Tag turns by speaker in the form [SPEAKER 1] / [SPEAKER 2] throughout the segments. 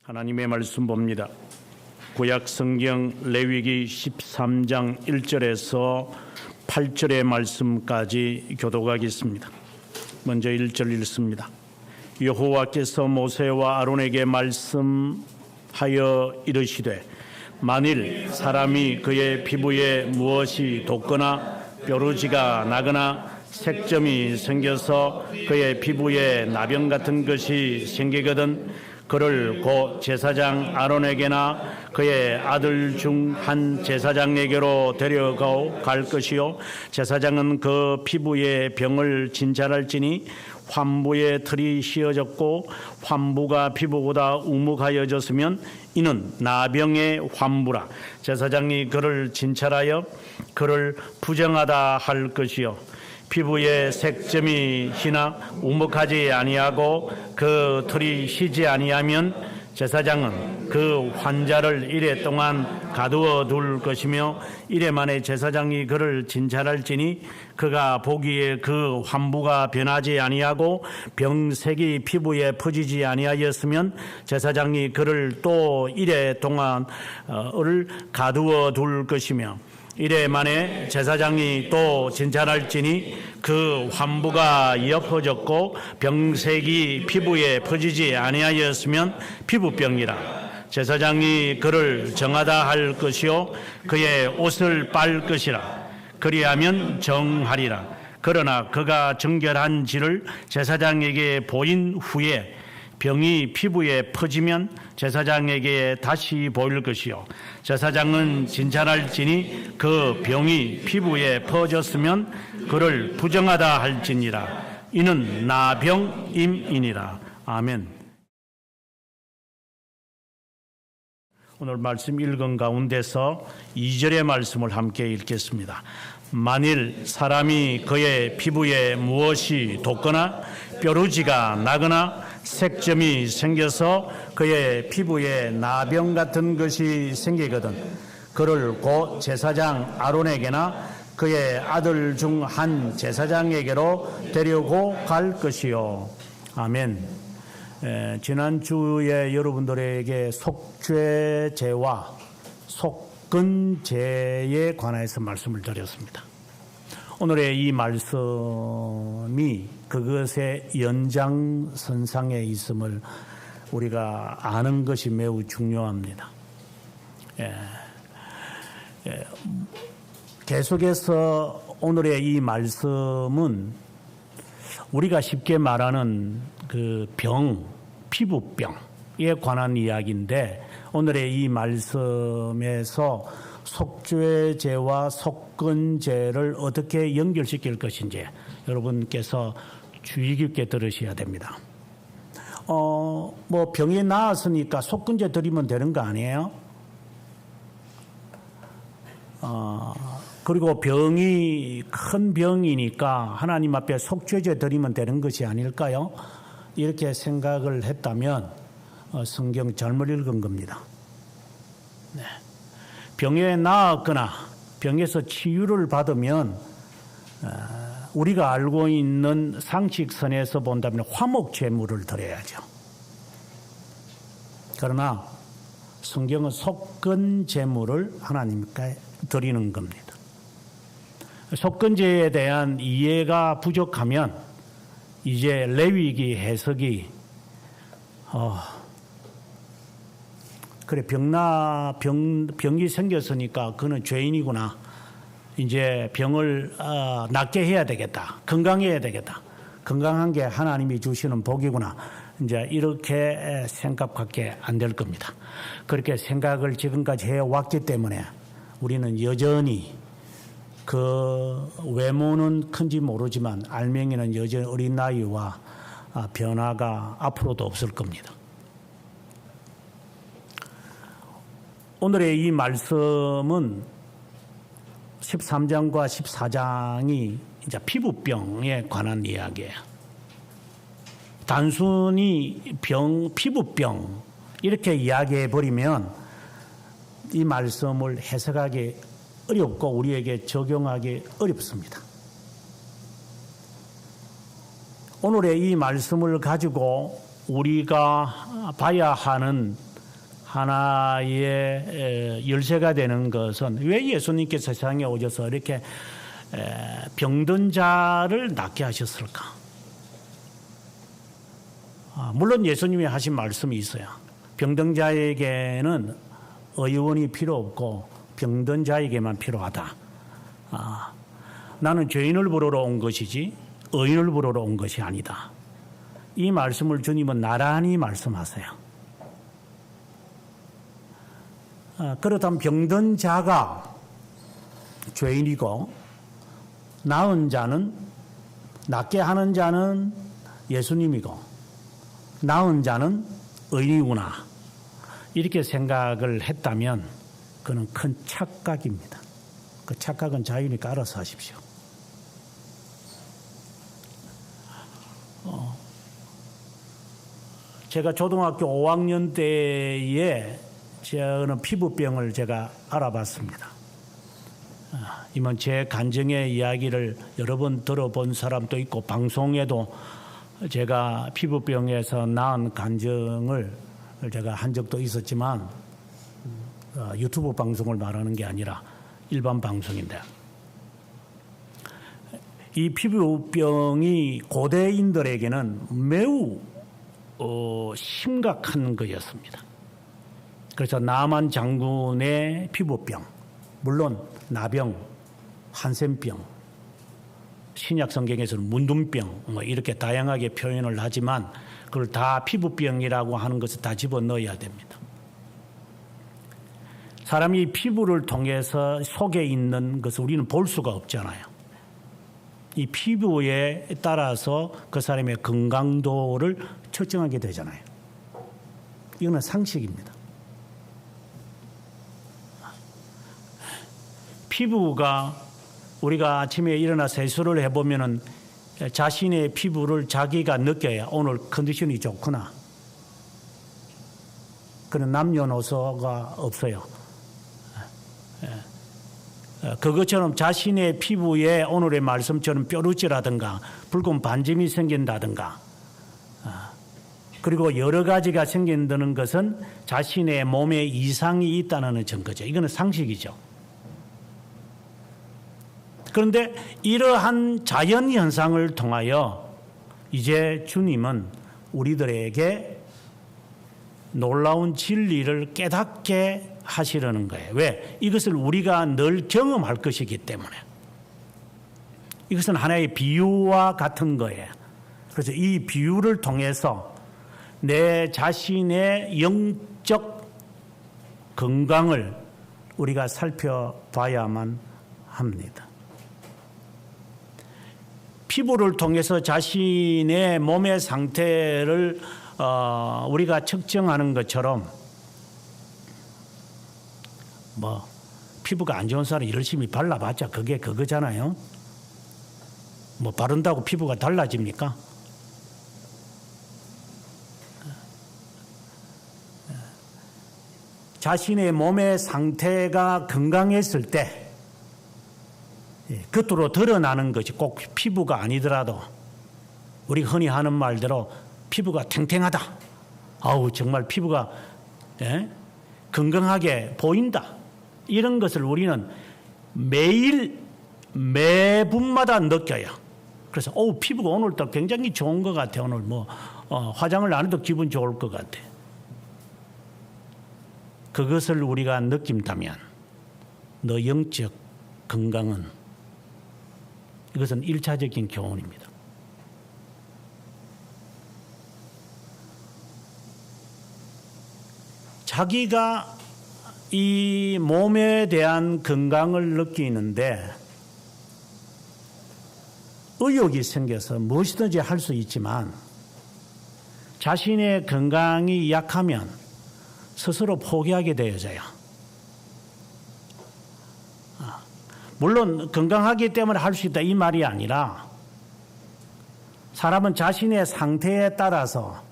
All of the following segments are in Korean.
[SPEAKER 1] 하나님의 말씀 봅니다. 구약 성경 레위기 13장 1절에서 8절의 말씀까지 교독하겠습니다. 먼저 1절 읽습니다. 여호와께서 모세와 아론에게 말씀하여 이르시되 만일 사람이 그의 피부에 무엇이 돋거나 뾰루지가 나거나 색점이 생겨서 그의 피부에 나병 같은 것이 생기거든 그를 곧 제사장 아론에게나 그의 아들 중 한 제사장에게로 데려갈 것이요 제사장은 그 피부에 병을 진찰할지니 환부에 털이 씌어졌고 환부가 피부보다 우묵하여졌으면 이는 나병의 환부라. 제사장이 그를 진찰하여 그를 부정하다 할 것이요 피부에 색점이 희나 우묵하지 아니하고 그 털이 희지 아니하면 제사장은 그 환자를 이레 동안 가두어 둘 것이며 이레 만에 제사장이 그를 진찰할지니 그가 보기에 그 환부가 변하지 아니하고 병색이 피부에 퍼지지 아니하였으면 제사장이 그를 또 이레 동안을 가두어 둘 것이며 이래 만에 제사장이 또 진찰할지니 그 환부가 옅어졌고 병색이 피부에 퍼지지 아니하였으면 피부병이라. 제사장이 그를 정하다 할 것이요 그의 옷을 빨 것이라. 그리하면 정하리라. 그러나 그가 정결한지를 제사장에게 보인 후에 병이 피부에 퍼지면 제사장에게 다시 보일 것이요 제사장은 진찰할지니 그 병이 피부에 퍼졌으면 그를 부정하다 할지니라. 이는 나병임이니라. 아멘. 오늘 말씀 읽은 가운데서 2절의 말씀을 함께 읽겠습니다. 만일 사람이 그의 피부에 무엇이 돋거나 뾰루지가 나거나 색점이 생겨서 그의 피부에 나병 같은 것이 생기거든 그를 곧 제사장 아론에게나 그의 아들 중 한 제사장에게로 데리고 갈 것이요. 아멘. 지난주에 여러분들에게 속죄제와 속건제에 관해서 말씀을 드렸습니다. 오늘의 이 말씀이 그것의 연장선상에 있음을 우리가 아는 것이 매우 중요합니다. 계속해서 오늘의 이 말씀은 우리가 쉽게 말하는 그 피부병에 관한 이야기인데 오늘의 이 말씀에서 속죄제와 속건제를 어떻게 연결시킬 것인지 여러분께서 주의 깊게 들으셔야 됩니다. 병이 나았으니까 속건제 드리면 되는 거 아니에요? 그리고 병이 큰 병이니까 하나님 앞에 속죄제 드리면 되는 것이 아닐까요? 이렇게 생각을 했다면 성경 잘못 읽은 겁니다. 네. 병에 나았거나 병에서 치유를 받으면 우리가 알고 있는 상식선에서 본다면 화목제물을 드려야죠. 그러나 성경은 속건제물을 하나님께 드리는 겁니다. 속건제에 대한 이해가 부족하면 이제 레위기 해석이 그래 병이 생겼으니까 그는 죄인이구나. 이제 병을 낫게 해야 되겠다. 건강해야 되겠다. 건강한 게 하나님이 주시는 복이구나. 이제 이렇게 생각밖에 안 될 겁니다. 그렇게 생각을 지금까지 해왔기 때문에 우리는 여전히 그 외모는 큰지 모르지만 알맹이는 여전히 어린 나이와 변화가 앞으로도 없을 겁니다. 오늘의 이 말씀은 13장과 14장이 이제 피부병에 관한 이야기예요. 단순히 피부병 이렇게 이야기해 버리면 이 말씀을 해석하기 어렵고 우리에게 적용하기 어렵습니다. 오늘의 이 말씀을 가지고 우리가 봐야 하는 하나의 열쇠가 되는 것은 왜 예수님께서 세상에 오셔서 이렇게 병든 자를 낫게 하셨을까? 물론 예수님이 하신 말씀이 있어요. 병든 자에게는 의원이 필요 없고 병든 자에게만 필요하다. 나는 죄인을 부르러 온 것이지 의인을 부르러 온 것이 아니다. 이 말씀을 주님은 나란히 말씀하세요. 그렇다면 병든 자가 죄인이고 나은 자는, 낫게 하는 자는 예수님이고 나은 자는 의인이구나, 이렇게 생각을 했다면 그는 큰 착각입니다. 그 착각은 자유니까 알아서 하십시오. 제가 초등학교 5학년 때에 저는 피부병을 제가 알아봤습니다. 이번 제 간증의 이야기를 여러 번 들어본 사람도 있고 방송에도 제가 피부병에서 나은 간증을 제가 한 적도 있었지만 유튜브 방송을 말하는 게 아니라 일반 방송인데, 이 피부병이 고대인들에게는 매우 심각한 거였습니다. 그래서 나만 장군의 피부병, 물론 나병, 한센병, 신약 성경에서는 문둥병 뭐 이렇게 다양하게 표현을 하지만 그걸 다 피부병이라고 하는 것을 다 집어넣어야 됩니다. 사람이 피부를 통해서 속에 있는 것을 우리는 볼 수가 없잖아요. 이 피부에 따라서 그 사람의 건강도를 측정하게 되잖아요. 이거는 상식입니다. 피부가, 우리가 아침에 일어나 세수를 해보면은 자신의 피부를 자기가 느껴야 오늘 컨디션이 좋구나. 그런 남녀노소가 없어요. 그것처럼 자신의 피부에 오늘의 말씀처럼 뾰루지라든가 붉은 반점이 생긴다든가, 그리고 여러 가지가 생긴다는 것은 자신의 몸에 이상이 있다는 증거죠. 이거는 상식이죠. 그런데 이러한 자연 현상을 통하여 이제 주님은 우리들에게 놀라운 진리를 깨닫게 하시려는 거예요. 왜? 이것을 우리가 늘 경험할 것이기 때문에. 이것은 하나의 비유와 같은 거예요. 그래서 이 비유를 통해서 내 자신의 영적 건강을 우리가 살펴봐야만 합니다. 피부를 통해서 자신의 몸의 상태를 우리가 측정하는 것처럼, 뭐 피부가 안 좋은 사람 열심히 발라봤자 그게 그거잖아요. 뭐 바른다고 피부가 달라집니까? 자신의 몸의 상태가 건강했을 때 겉으로 드러나는 것이 꼭 피부가 아니더라도 우리 흔히 하는 말대로 피부가 탱탱하다, 아우 정말 피부가 건강하게 보인다, 이런 것을 우리는 매일 매분마다 느껴요. 그래서 피부가 오늘따라 굉장히 좋은 것 같아, 오늘 뭐 화장을 안 해도 기분 좋을 것 같아. 그것을 우리가 느낀다면 너 영적 건강은, 이것은 1차적인 교훈입니다. 자기가 이 몸에 대한 건강을 느끼는데 의욕이 생겨서 무엇이든지 할 수 있지만 자신의 건강이 약하면 스스로 포기하게 되어져요. 물론 건강하기 때문에 할 수 있다 이 말이 아니라, 사람은 자신의 상태에 따라서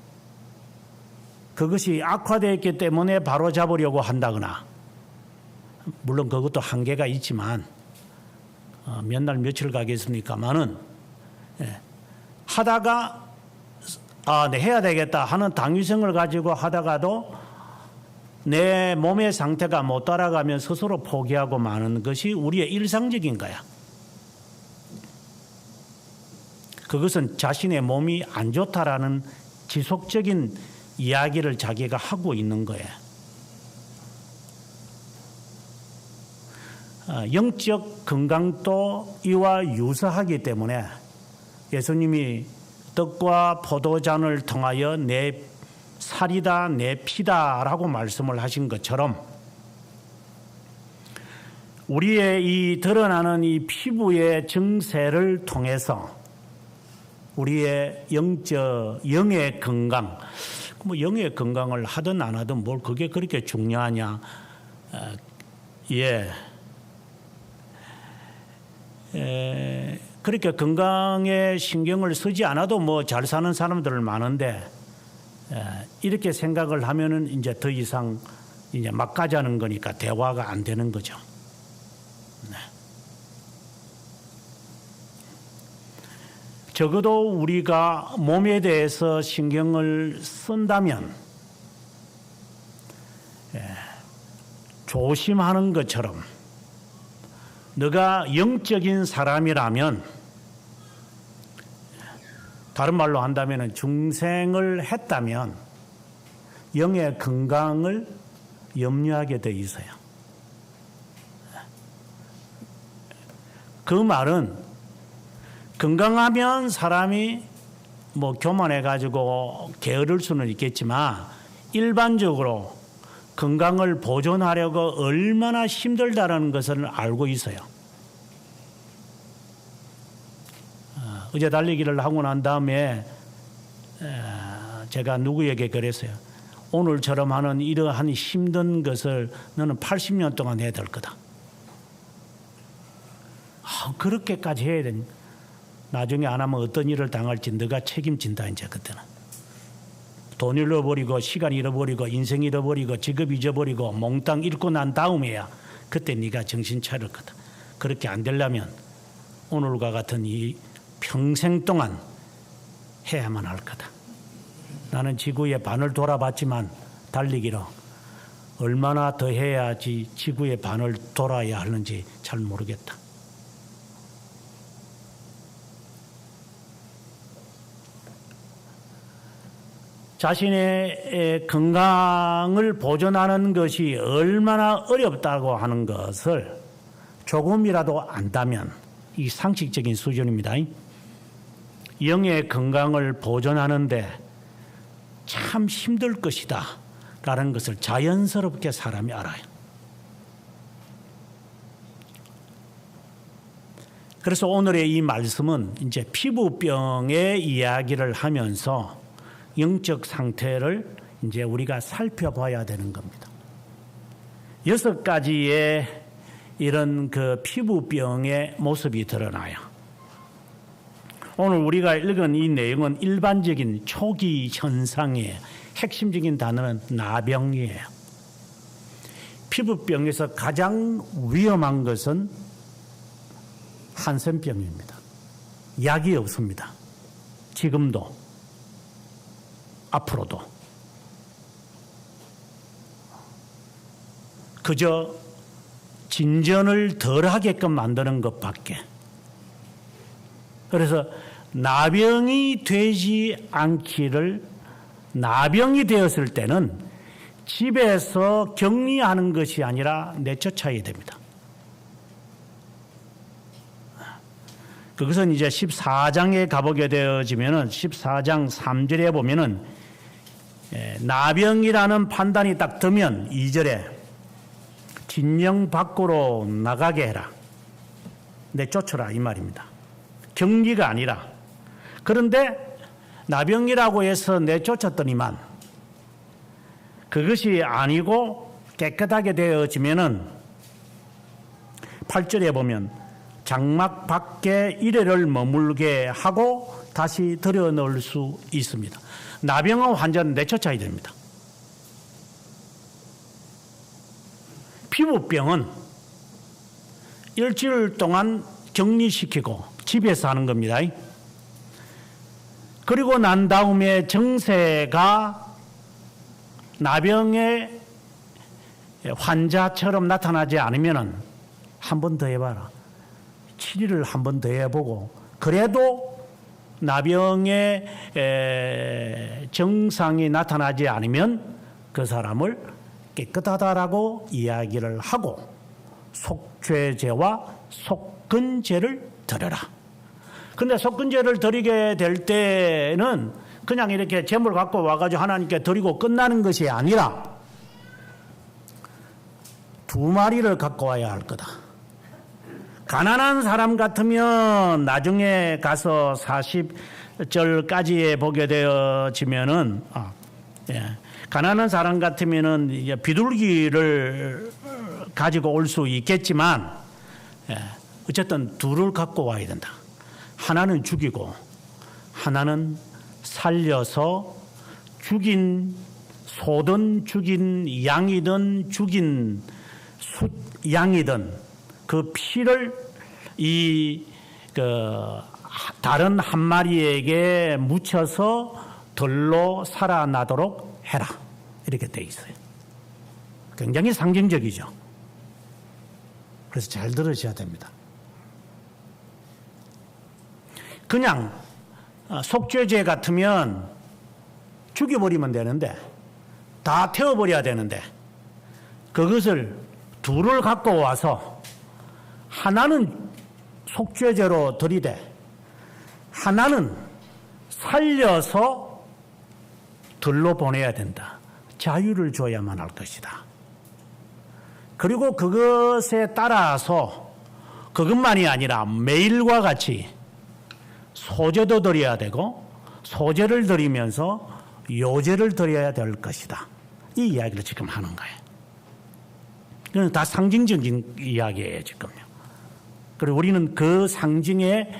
[SPEAKER 1] 그것이 악화되어 있기 때문에 바로잡으려고 한다거나, 물론 그것도 한계가 있지만 몇 날 며칠 가겠습니까마는 하다가 네, 해야 되겠다 하는 당위성을 가지고 하다가도 내 몸의 상태가 못 따라가면 스스로 포기하고 마는 것이 우리의 일상적인 거야. 그것은 자신의 몸이 안 좋다라는 지속적인 이야기를 자기가 하고 있는 거예요. 영적 건강도 이와 유사하기 때문에 예수님이 떡과 포도잔을 통하여 내 살이다 내 피다라고 말씀을 하신 것처럼 우리의 이 드러나는 이 피부의 증세를 통해서 우리의 영의 건강, 뭐 영의 건강을 하든 안 하든 뭘 그게 그렇게 중요하냐? 그렇게 건강에 신경을 쓰지 않아도 뭐 잘 사는 사람들 많은데 이렇게 생각을 하면은 이제 더 이상 이제 막 가자는 거니까 대화가 안 되는 거죠. 네. 적어도 우리가 몸에 대해서 신경을 쓴다면 조심하는 것처럼 너가 영적인 사람이라면 다른 말로 한다면 중생을 했다면 영의 건강을 염려하게 돼 있어요. 그 말은 건강하면 사람이 뭐 교만해가지고 게으를 수는 있겠지만 일반적으로 건강을 보존하려고 얼마나 힘들다는 것을 알고 있어요. 어제 달리기를 하고 난 다음에 제가 누구에게 그랬어요. 오늘처럼 하는 이러한 힘든 것을 너는 80년 동안 해야 될 거다. 그렇게까지 해야 되니 나중에 안 하면 어떤 일을 당할지 너가 책임진다. 이제 그때는 돈 잃어버리고 시간 잃어버리고 인생 잃어버리고 직업 잊어버리고 몽땅 잃고 난 다음에야 그때 네가 정신 차릴 거다. 그렇게 안 되려면 오늘과 같은 이 평생 동안 해야만 할 거다. 나는 지구의 반을 돌아봤지만 달리기로 얼마나 더 해야지 지구의 반을 돌아야 하는지 잘 모르겠다. 자신의 건강을 보존하는 것이 얼마나 어렵다고 하는 것을 조금이라도 안다면 이 상식적인 수준입니다. 영의 건강을 보존하는데 참 힘들 것이다 라는 것을 자연스럽게 사람이 알아요. 그래서 오늘의 이 말씀은 이제 피부병의 이야기를 하면서 영적 상태를 이제 우리가 살펴봐야 되는 겁니다. 6가지의 이런 그 피부병의 모습이 드러나요. 오늘 우리가 읽은 이 내용은 일반적인 초기 현상이에요. 핵심적인 단어는 나병이에요. 피부병에서 가장 위험한 것은 한센병입니다. 약이 없습니다. 지금도 앞으로도 그저 진전을 덜 하게끔 만드는 것밖에. 그래서 나병이 되지 않기를, 나병이 되었을 때는 집에서 격리하는 것이 아니라 내쫓아야 됩니다. 그것은 이제 14장에 가보게 되어지면은 14장 3절에 보면은 나병이라는 판단이 딱 들면 2절에 진영 밖으로 나가게 해라. 내쫓아라 이 말입니다. 격리가 아니라. 그런데 나병이라고 해서 내쫓았더니만 그것이 아니고 깨끗하게 되어지면은 8절에 보면 장막 밖에 이래를 머물게 하고 다시 들여놓을 수 있습니다. 나병의 환자는 내쫓아야 됩니다. 피부병은 일주일 동안 격리시키고 집에서 하는 겁니다. 그리고 난 다음에 정세가 나병의 환자처럼 나타나지 않으면은 한 번 더 해봐라. 7일을 한 번 더 해보고 그래도 나병의 증상이 나타나지 않으면 그 사람을 깨끗하다라고 이야기를 하고 속죄제와 속근제를 드려라. 근데 속근제를 드리게 될 때는 그냥 이렇게 제물 갖고 와가지고 하나님께 드리고 끝나는 것이 아니라 2마리를 갖고 와야 할 거다. 가난한 사람 같으면 나중에 가서 40절까지에 보게 되어지면은 가난한 사람 같으면은 이제 비둘기를 가지고 올 수 있겠지만 어쨌든 2를 갖고 와야 된다. 하나는 죽이고 하나는 살려서 죽인 소든 죽인 양이든 죽인 양이든 그 피를 다른 한 마리에게 묻혀서 들로 살아나도록 해라. 이렇게 돼 있어요. 굉장히 상징적이죠. 그래서 잘 들으셔야 됩니다. 그냥 속죄제 같으면 죽여버리면 되는데 다 태워버려야 되는데 그것을 2를 갖고 와서 하나는 속죄제로 드리되 하나는 살려서 들로 보내야 된다. 자유를 줘야만 할 것이다. 그리고 그것에 따라서 그것만이 아니라 매일과 같이 소제도 드려야 되고 소제를 드리면서 요제를 드려야 될 것이다. 이 이야기를 지금 하는 거예요. 이건 다 상징적인 이야기예요, 지금요. 그리고 우리는 그 상징의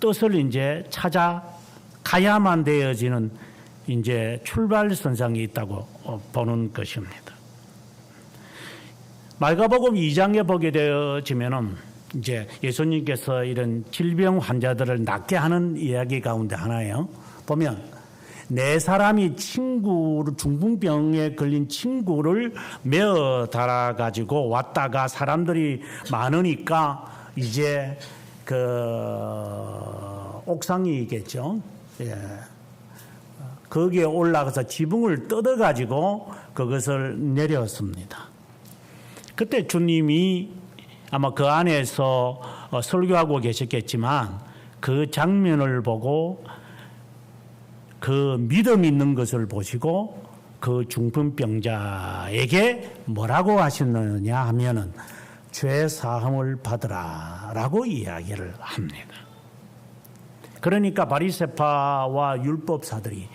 [SPEAKER 1] 뜻을 이제 찾아가야만 되어지는 이제 출발선상이 있다고 보는 것입니다. 마가복음 2장에 보게 되어지면은 이제 예수님께서 이런 질병 환자들을 낫게 하는 이야기 가운데 하나예요. 보면 4사람이 중풍병에 걸린 친구를 메어 달아가지고 왔다가 사람들이 많으니까 이제 옥상이겠죠. 예. 거기에 올라가서 지붕을 뜯어가지고 그것을 내렸습니다. 그때 주님이 아마 그 안에서 설교하고 계셨겠지만 그 장면을 보고 그 믿음 있는 것을 보시고 그 중풍병자에게 뭐라고 하셨느냐 하면은 죄 사함을 받으라라고 이야기를 합니다. 그러니까 바리새파와 율법사들이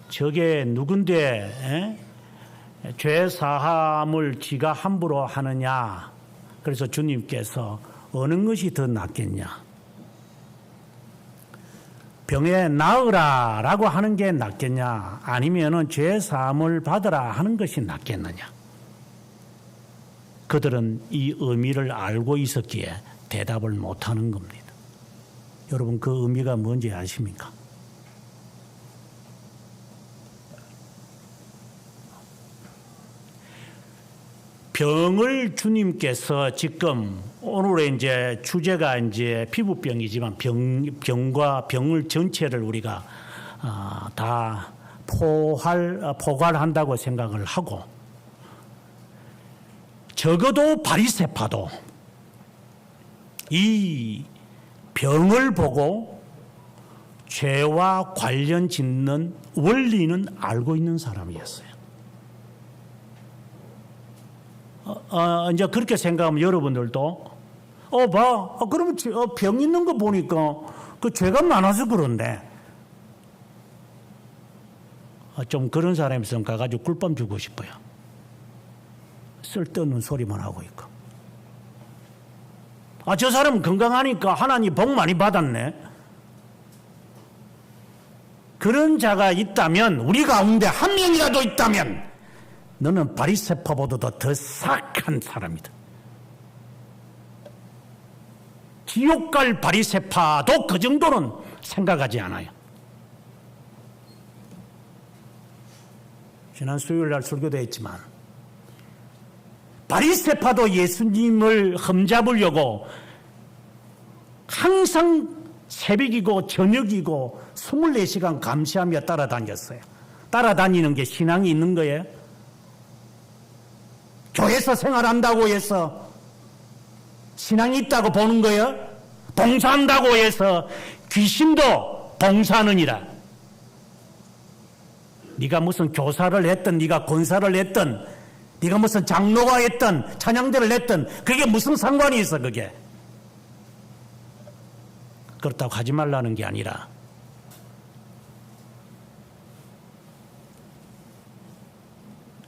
[SPEAKER 1] 저게 누군데 죄 사함을 지가 함부로 하느냐. 그래서 주님께서 어느 것이 더 낫겠냐. 병에 나으라라고 하는 게 낫겠냐. 아니면은 죄 사함을 받으라 하는 것이 낫겠느냐. 그들은 이 의미를 알고 있었기에 대답을 못하는 겁니다. 여러분 그 의미가 뭔지 아십니까? 병을 주님께서 지금 오늘의 이제 주제가 이제 피부병이지만 병과 병을 전체를 우리가 다 포괄한다고 생각을 하고 적어도 바리새파도 이 병을 보고 죄와 관련 짓는 원리는 알고 있는 사람이었어요. 이제 그렇게 생각하면 여러분들도 그러면 병 있는 거 보니까 그 죄가 많아서 그런데 좀 그런 사람이 있으면 가가지고 꿀밤 주고 싶어요. 쓸데없는 소리만 하고 있고. 저 사람은 건강하니까 하나님 복 많이 받았네. 그런 자가 있다면, 우리 가운데 한 명이라도 있다면 너는 바리새파보다도 더 사악한 사람이다. 지옥 갈 바리새파도 그 정도는 생각하지 않아요. 지난 수요일 날 설교도 했지만 바리새파도 예수님을 흠잡으려고 항상 새벽이고 저녁이고 24시간 감시하며 따라다녔어요. 따라다니는 게 신앙이 있는 거예요? 교회에서 생활한다고 해서 신앙이 있다고 보는 거예요? 봉사한다고 해서 귀신도 봉사하느니라. 네가 무슨 교사를 했든 네가 권사를 했든 네가 무슨 장로가 했든 찬양대를 했든 그게 무슨 상관이 있어 그게. 그렇다고 하지 말라는 게 아니라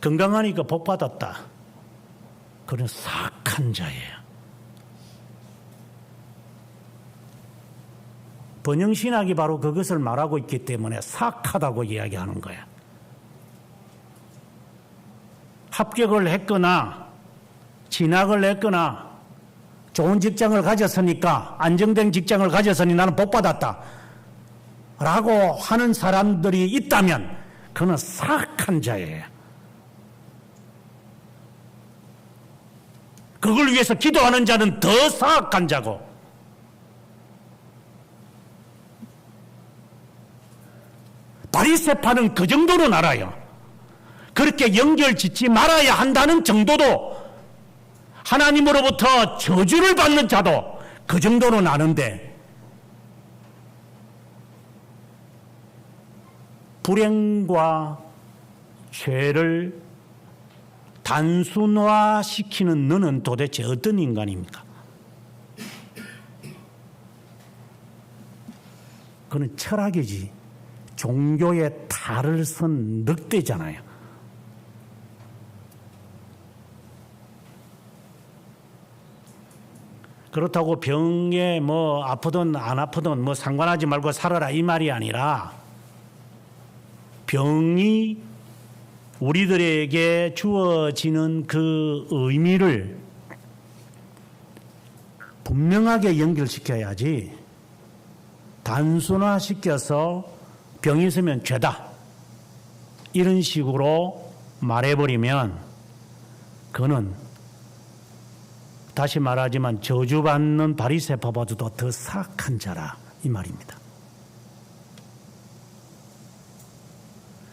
[SPEAKER 1] 건강하니까 복 받았다. 그런 사악한 자예요. 번영신학이 바로 그것을 말하고 있기 때문에 사악하다고 이야기하는 거야. 합격을 했거나 진학을 했거나 좋은 직장을 가졌으니까 안정된 직장을 가졌으니 나는 복 받았다 라고 하는 사람들이 있다면 그는 사악한 자예요. 그걸 위해서 기도하는 자는 더 사악한 자고, 바리새파는 그 정도는 알아요. 그렇게 연결 짓지 말아야 한다는 정도도, 하나님으로부터 저주를 받는 자도 그 정도는 아는데, 불행과 죄를 단순화시키는 너는 도대체 어떤 인간입니까? 그건 철학이지 종교의 탈을 쓴 늑대잖아요. 그렇다고 병에 뭐 아프든 안 아프든 뭐 상관하지 말고 살아라 이 말이 아니라, 병이 우리들에게 주어지는 그 의미를 분명하게 연결시켜야지, 단순화시켜서 병이 있으면 죄다 이런 식으로 말해버리면 그는 다시 말하지만 저주받는 바리새파보다도 더 사악한 자라 이 말입니다.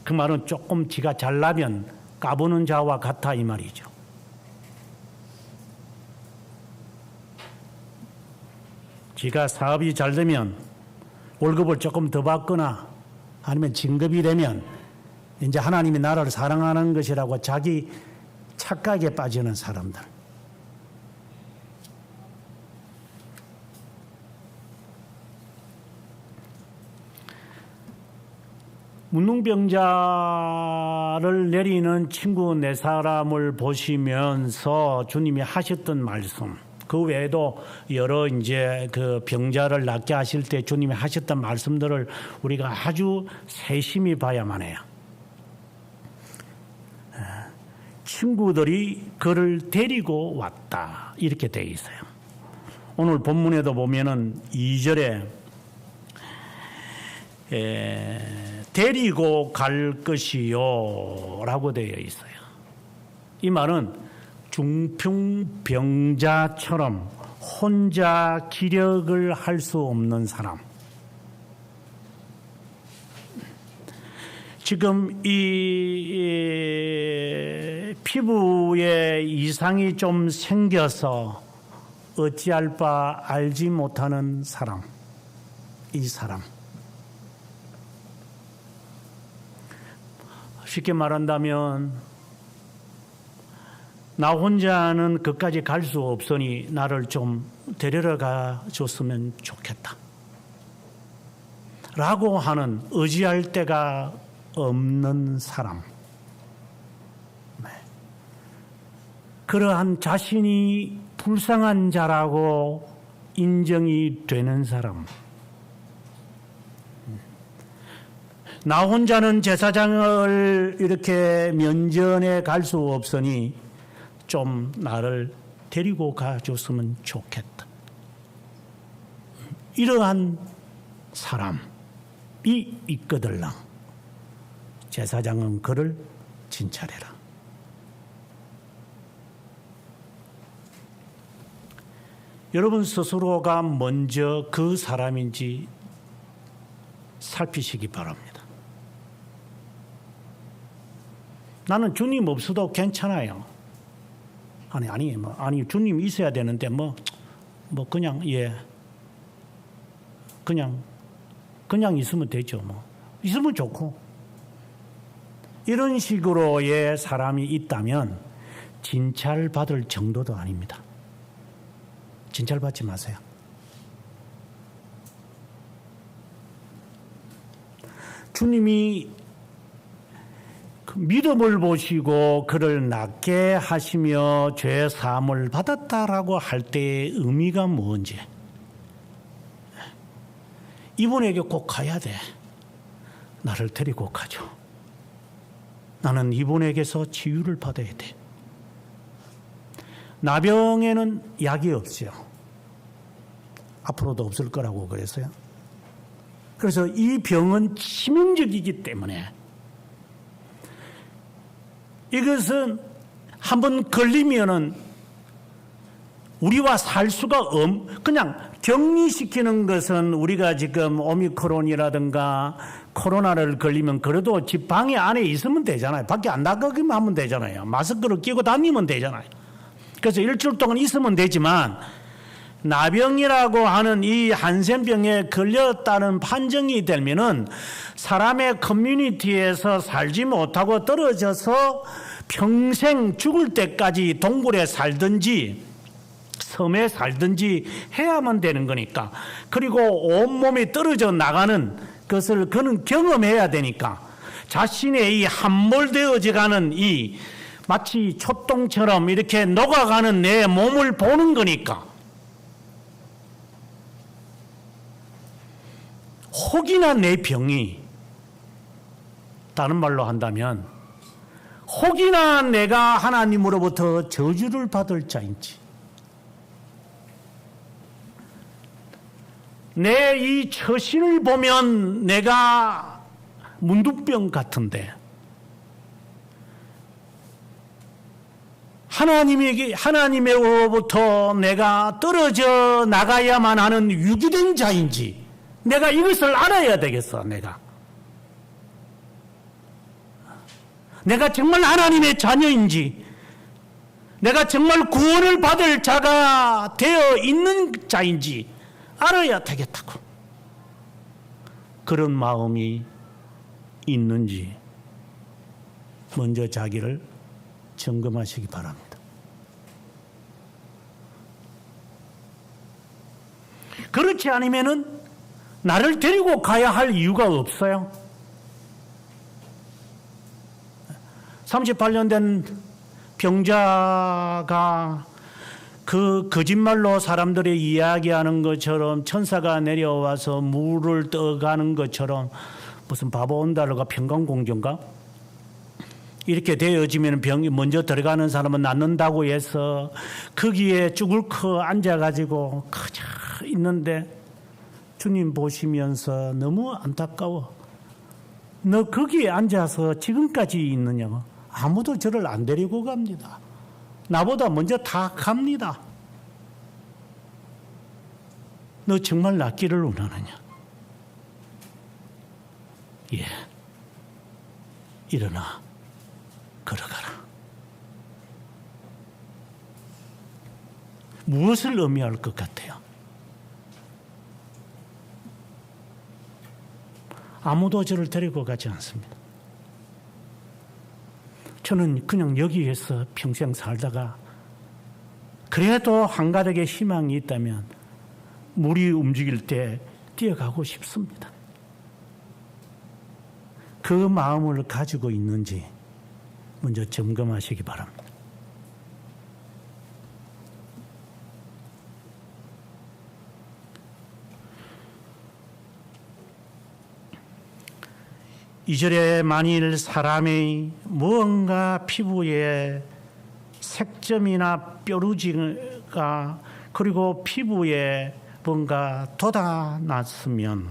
[SPEAKER 1] 그 말은 조금 지가 잘나면 까부는 자와 같아 이 말이죠. 지가 사업이 잘 되면 월급을 조금 더 받거나 아니면 진급이 되면 이제 하나님이 나라를 사랑하는 것이라고 자기 착각에 빠지는 사람들. 문둥병자를 내리는 친구 네 사람을 보시면서 주님이 하셨던 말씀, 그 외에도 여러 이제 그 병자를 낫게 하실 때 주님이 하셨던 말씀들을 우리가 아주 세심히 봐야만 해요. 친구들이 그를 데리고 왔다 이렇게 되어 있어요. 오늘 본문에도 보면은 2절에 데리고 갈 것이요 라고 되어 있어요. 이 말은 중풍병자처럼 혼자 기력을 할 수 없는 사람, 지금 이 피부에 이상이 좀 생겨서 어찌할 바 알지 못하는 사람, 이 사람, 쉽게 말한다면 나 혼자는 그까지 갈 수 없으니 나를 좀 데리러 가줬으면 좋겠다 라고 하는 의지할 데가 없는 사람, 그러한 자신이 불쌍한 자라고 인정이 되는 사람, 나 혼자는 제사장을 이렇게 면전에 갈 수 없으니 좀 나를 데리고 가줬으면 좋겠다. 이러한 사람이 있거들랑 제사장은 그를 진찰해라. 여러분 스스로가 먼저 그 사람인지 살피시기 바랍니다. 나는 주님 없어도 괜찮아요. 아니 주님 있어야 되는데 그냥 그냥 있으면 되죠. 있으면 좋고. 이런 식으로의 사람이 있다면 진찰받을 정도도 아닙니다. 진찰받지 마세요. 주님이 믿음을 보시고 그를 낫게 하시며 죄 사함을 받았다라고 할 때의 의미가 뭔지, 이분에게 꼭 가야 돼. 나를 데리고 가죠. 나는 이분에게서 치유를 받아야 돼. 나병에는 약이 없어요. 앞으로도 없을 거라고 그랬어요. 그래서 이 병은 치명적이기 때문에 이것은 한번 걸리면은 우리와 살 수가 그냥 격리시키는 것은 우리가 지금 오미크론이라든가 코로나를 걸리면 그래도 집 방에 안에 있으면 되잖아요. 밖에 안 나가기만 하면 되잖아요. 마스크를 끼고 다니면 되잖아요. 그래서 일주일 동안 있으면 되지만 나병이라고 하는 이 한센병에 걸렸다는 판정이 되면은 사람의 커뮤니티에서 살지 못하고 떨어져서 평생 죽을 때까지 동굴에 살든지 섬에 살든지 해야만 되는 거니까, 그리고 온몸이 떨어져 나가는 것을 그는 경험해야 되니까 자신의 이 함몰되어져 가는 이 마치 초똥처럼 이렇게 녹아가는 내 몸을 보는 거니까, 혹이나 내 병이, 다른 말로 한다면 혹이나 내가 하나님으로부터 저주를 받을 자인지, 내 이 처신을 보면 내가 문둥병 같은데 하나님으로부터 내가 떨어져 나가야만 하는 유기된 자인지, 내가 이것을 알아야 되겠어. 내가 정말 하나님의 자녀인지, 내가 정말 구원을 받을 자가 되어 있는 자인지 알아야 되겠다고. 그런 마음이 있는지 먼저 자기를 점검하시기 바랍니다. 그렇지 않으면은 나를 데리고 가야 할 이유가 없어요. 38년 된 병자가 그 거짓말로 사람들이 이야기하는 것처럼 천사가 내려와서 물을 떠가는 것처럼, 무슨 바보 온다르가 평강공주인가? 이렇게 되어지면 병이 먼저 들어가는 사람은 낫는다고 해서 거기에 쭈글커 앉아가지고 그저 있는데 주님 보시면서 너무 안타까워. 너 거기에 앉아서 지금까지 있느냐고. 아무도 저를 안 데리고 갑니다. 나보다 먼저 다 갑니다. 너 정말 낫기를 원하느냐? 예. 일어나 걸어가라. 무엇을 의미할 것 같아요? 아무도 저를 데리고 가지 않습니다. 저는 그냥 여기에서 평생 살다가 그래도 한가닥의 희망이 있다면 물이 움직일 때 뛰어가고 싶습니다. 그 마음을 가지고 있는지 먼저 점검하시기 바랍니다. 이절에 만일 사람의 무언가 피부에 색점이나 뾰루지가, 그리고 피부에 뭔가 돋아났으면,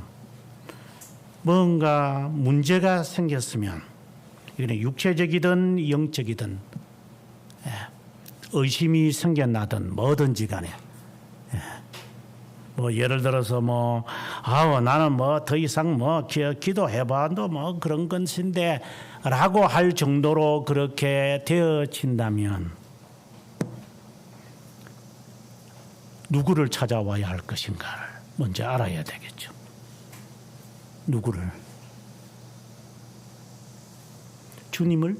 [SPEAKER 1] 뭔가 문제가 생겼으면, 이거는 육체적이든 영적이든 의심이 생겨나든 뭐든지 간에 뭐 예를 들어서 뭐 나는 뭐 더 이상 뭐 기도해봐도 뭐 그런 건신데라고 할 정도로 그렇게 되어진다면 누구를 찾아와야 할 것인가를 먼저 알아야 되겠죠. 누구를? 주님을?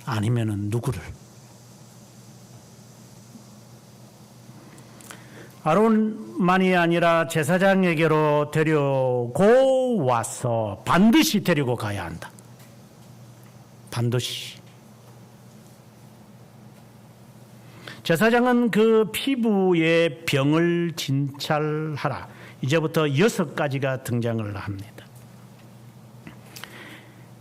[SPEAKER 1] 아니면은 누구를? 아론만이 아니라 제사장에게로 데려고 와서 반드시 데리고 가야 한다. 반드시. 제사장은 그 피부의 병을 진찰하라. 이제부터 6가지가 등장을 합니다.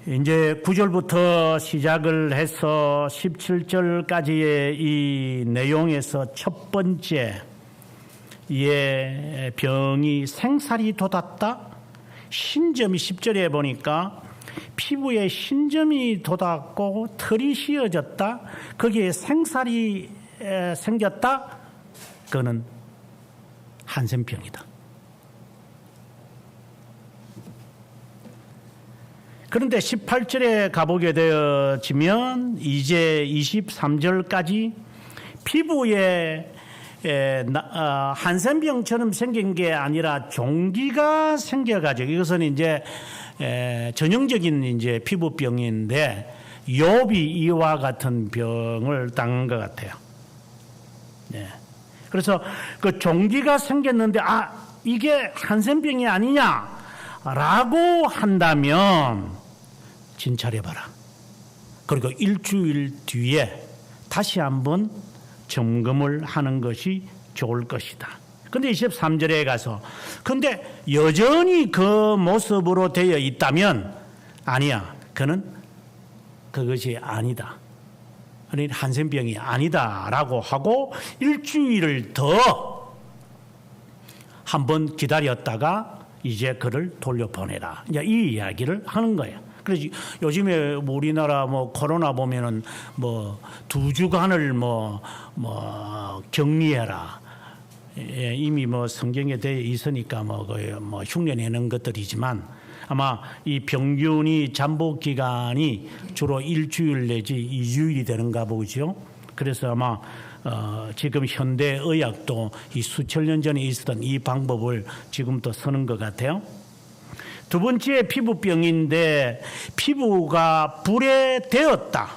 [SPEAKER 1] 이제 9절부터 시작을 해서 17절까지의 이 내용에서 첫 번째 예, 병이 생살이 돋았다. 신점이 10절에 보니까 피부에 신점이 돋았고 털이 씌어졌다. 거기에 생살이 생겼다. 그거는 한센병이다. 그런데 18절에 가보게 되어지면 이제 23절까지 피부에 한센병처럼 생긴 게 아니라 종기가 생겨가지고 이것은 이제 전형적인 이제 피부병인데 욥이 이와 같은 병을 당한 것 같아요. 네. 그래서 그 종기가 생겼는데 이게 한센병이 아니냐라고 한다면 진찰해봐라. 그리고 일주일 뒤에 다시 한번 점검을 하는 것이 좋을 것이다. 그런데 23절에 가서 근데 여전히 그 모습으로 되어 있다면 아니야. 그것이 아니다. 한센병이 아니다라고 하고 일주일을 더 한번 기다렸다가 이제 그를 돌려보내라. 이제 이 이야기를 하는 거예요. 그래서 요즘에 우리나라 뭐 코로나 보면은 뭐 2주간을 격리해라. 예, 이미 뭐 성경에 되어 있으니까 뭐 흉내 내는 것들이지만 아마 이 평균이 잠복 기간이 주로 일주일 내지 2주일이 되는가 보죠. 그래서 아마 지금 현대 의학도 이 수천 년 전에 있었던 이 방법을 지금도 쓰는 것 같아요. 두 번째 피부병인데 피부가 불에 데었다.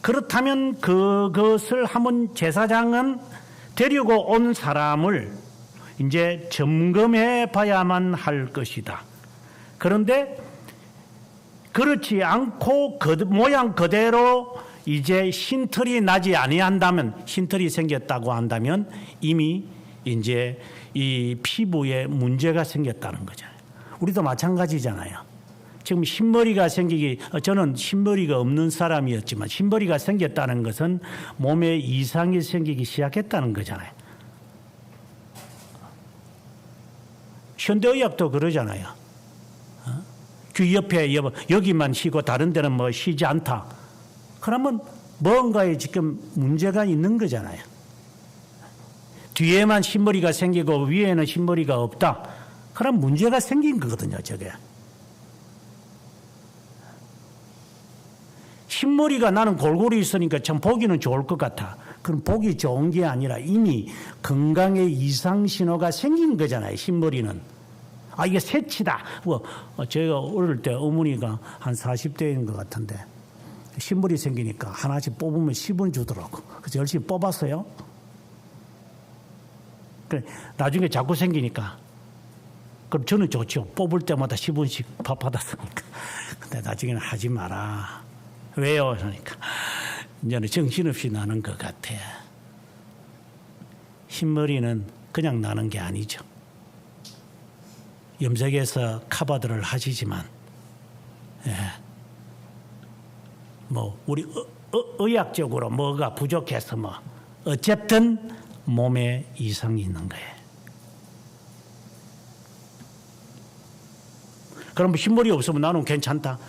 [SPEAKER 1] 그렇다면 그것을 한번 제사장은 데리고 온 사람을 이제 점검해 봐야만 할 것이다. 그런데 그렇지 않고 그 모양 그대로 이제 흰털이 나지 아니한다면 흰털이 생겼다고 한다면 이미 이제 이 피부에 문제가 생겼다는 거잖아요. 우리도 마찬가지잖아요. 지금 흰머리가 저는 흰머리가 없는 사람이었지만 흰머리가 생겼다는 것은 몸에 이상이 생기기 시작했다는 거잖아요. 현대의학도 그러잖아요. 귀 옆에 여기만 쉬고 다른 데는 뭐 쉬지 않다. 그러면 뭔가에 지금 문제가 있는 거잖아요. 뒤에만 흰머리가 생기고 위에는 흰머리가 없다. 그럼 문제가 생긴 거거든요, 저게. 흰머리가 나는 골고루 있으니까 참 보기는 좋을 것 같아. 그럼 보기 좋은 게 아니라 이미 건강에 이상 신호가 생긴 거잖아요, 흰머리는. 이게 새치다. 제가 어릴 때 어머니가 한 40대인 것 같은데 흰머리 생기니까 하나씩 뽑으면 10원 주더라고. 그래서 열심히 뽑았어요. 그래, 나중에 자꾸 생기니까 그럼 저는 좋죠. 뽑을 때마다 10원씩 받았으니까. 근데 나중에는 하지 마라. 왜요? 그러니까 이제는 정신없이 나는 것 같아. 흰머리는 그냥 나는 게 아니죠. 염색해서 카바드를 하시지만, 우리 의학적으로 뭐가 부족해서 어쨌든 몸에 이상이 있는 거예요. 그럼 흰머리 없으면 나는 괜찮다.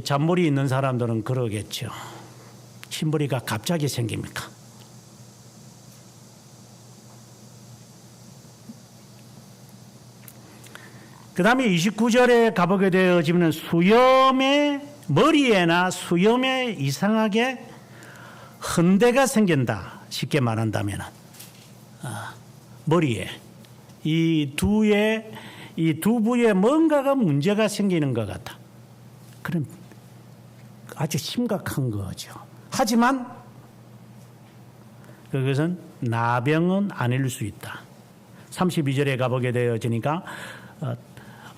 [SPEAKER 1] 잔머리 있는 사람들은 그러겠죠. 흰머리가 갑자기 생깁니까? 그 다음에 29절에 가보게 되어지면 수염에, 머리에나 수염에 이상하게 흔대가 생긴다. 쉽게 말한다면 머리에 이 두 부에 뭔가가 문제가 생기는 것 같다. 그럼 아주 심각한 거죠. 하지만 그것은 나병은 아닐 수 있다. 32절에 가보게 되어지니까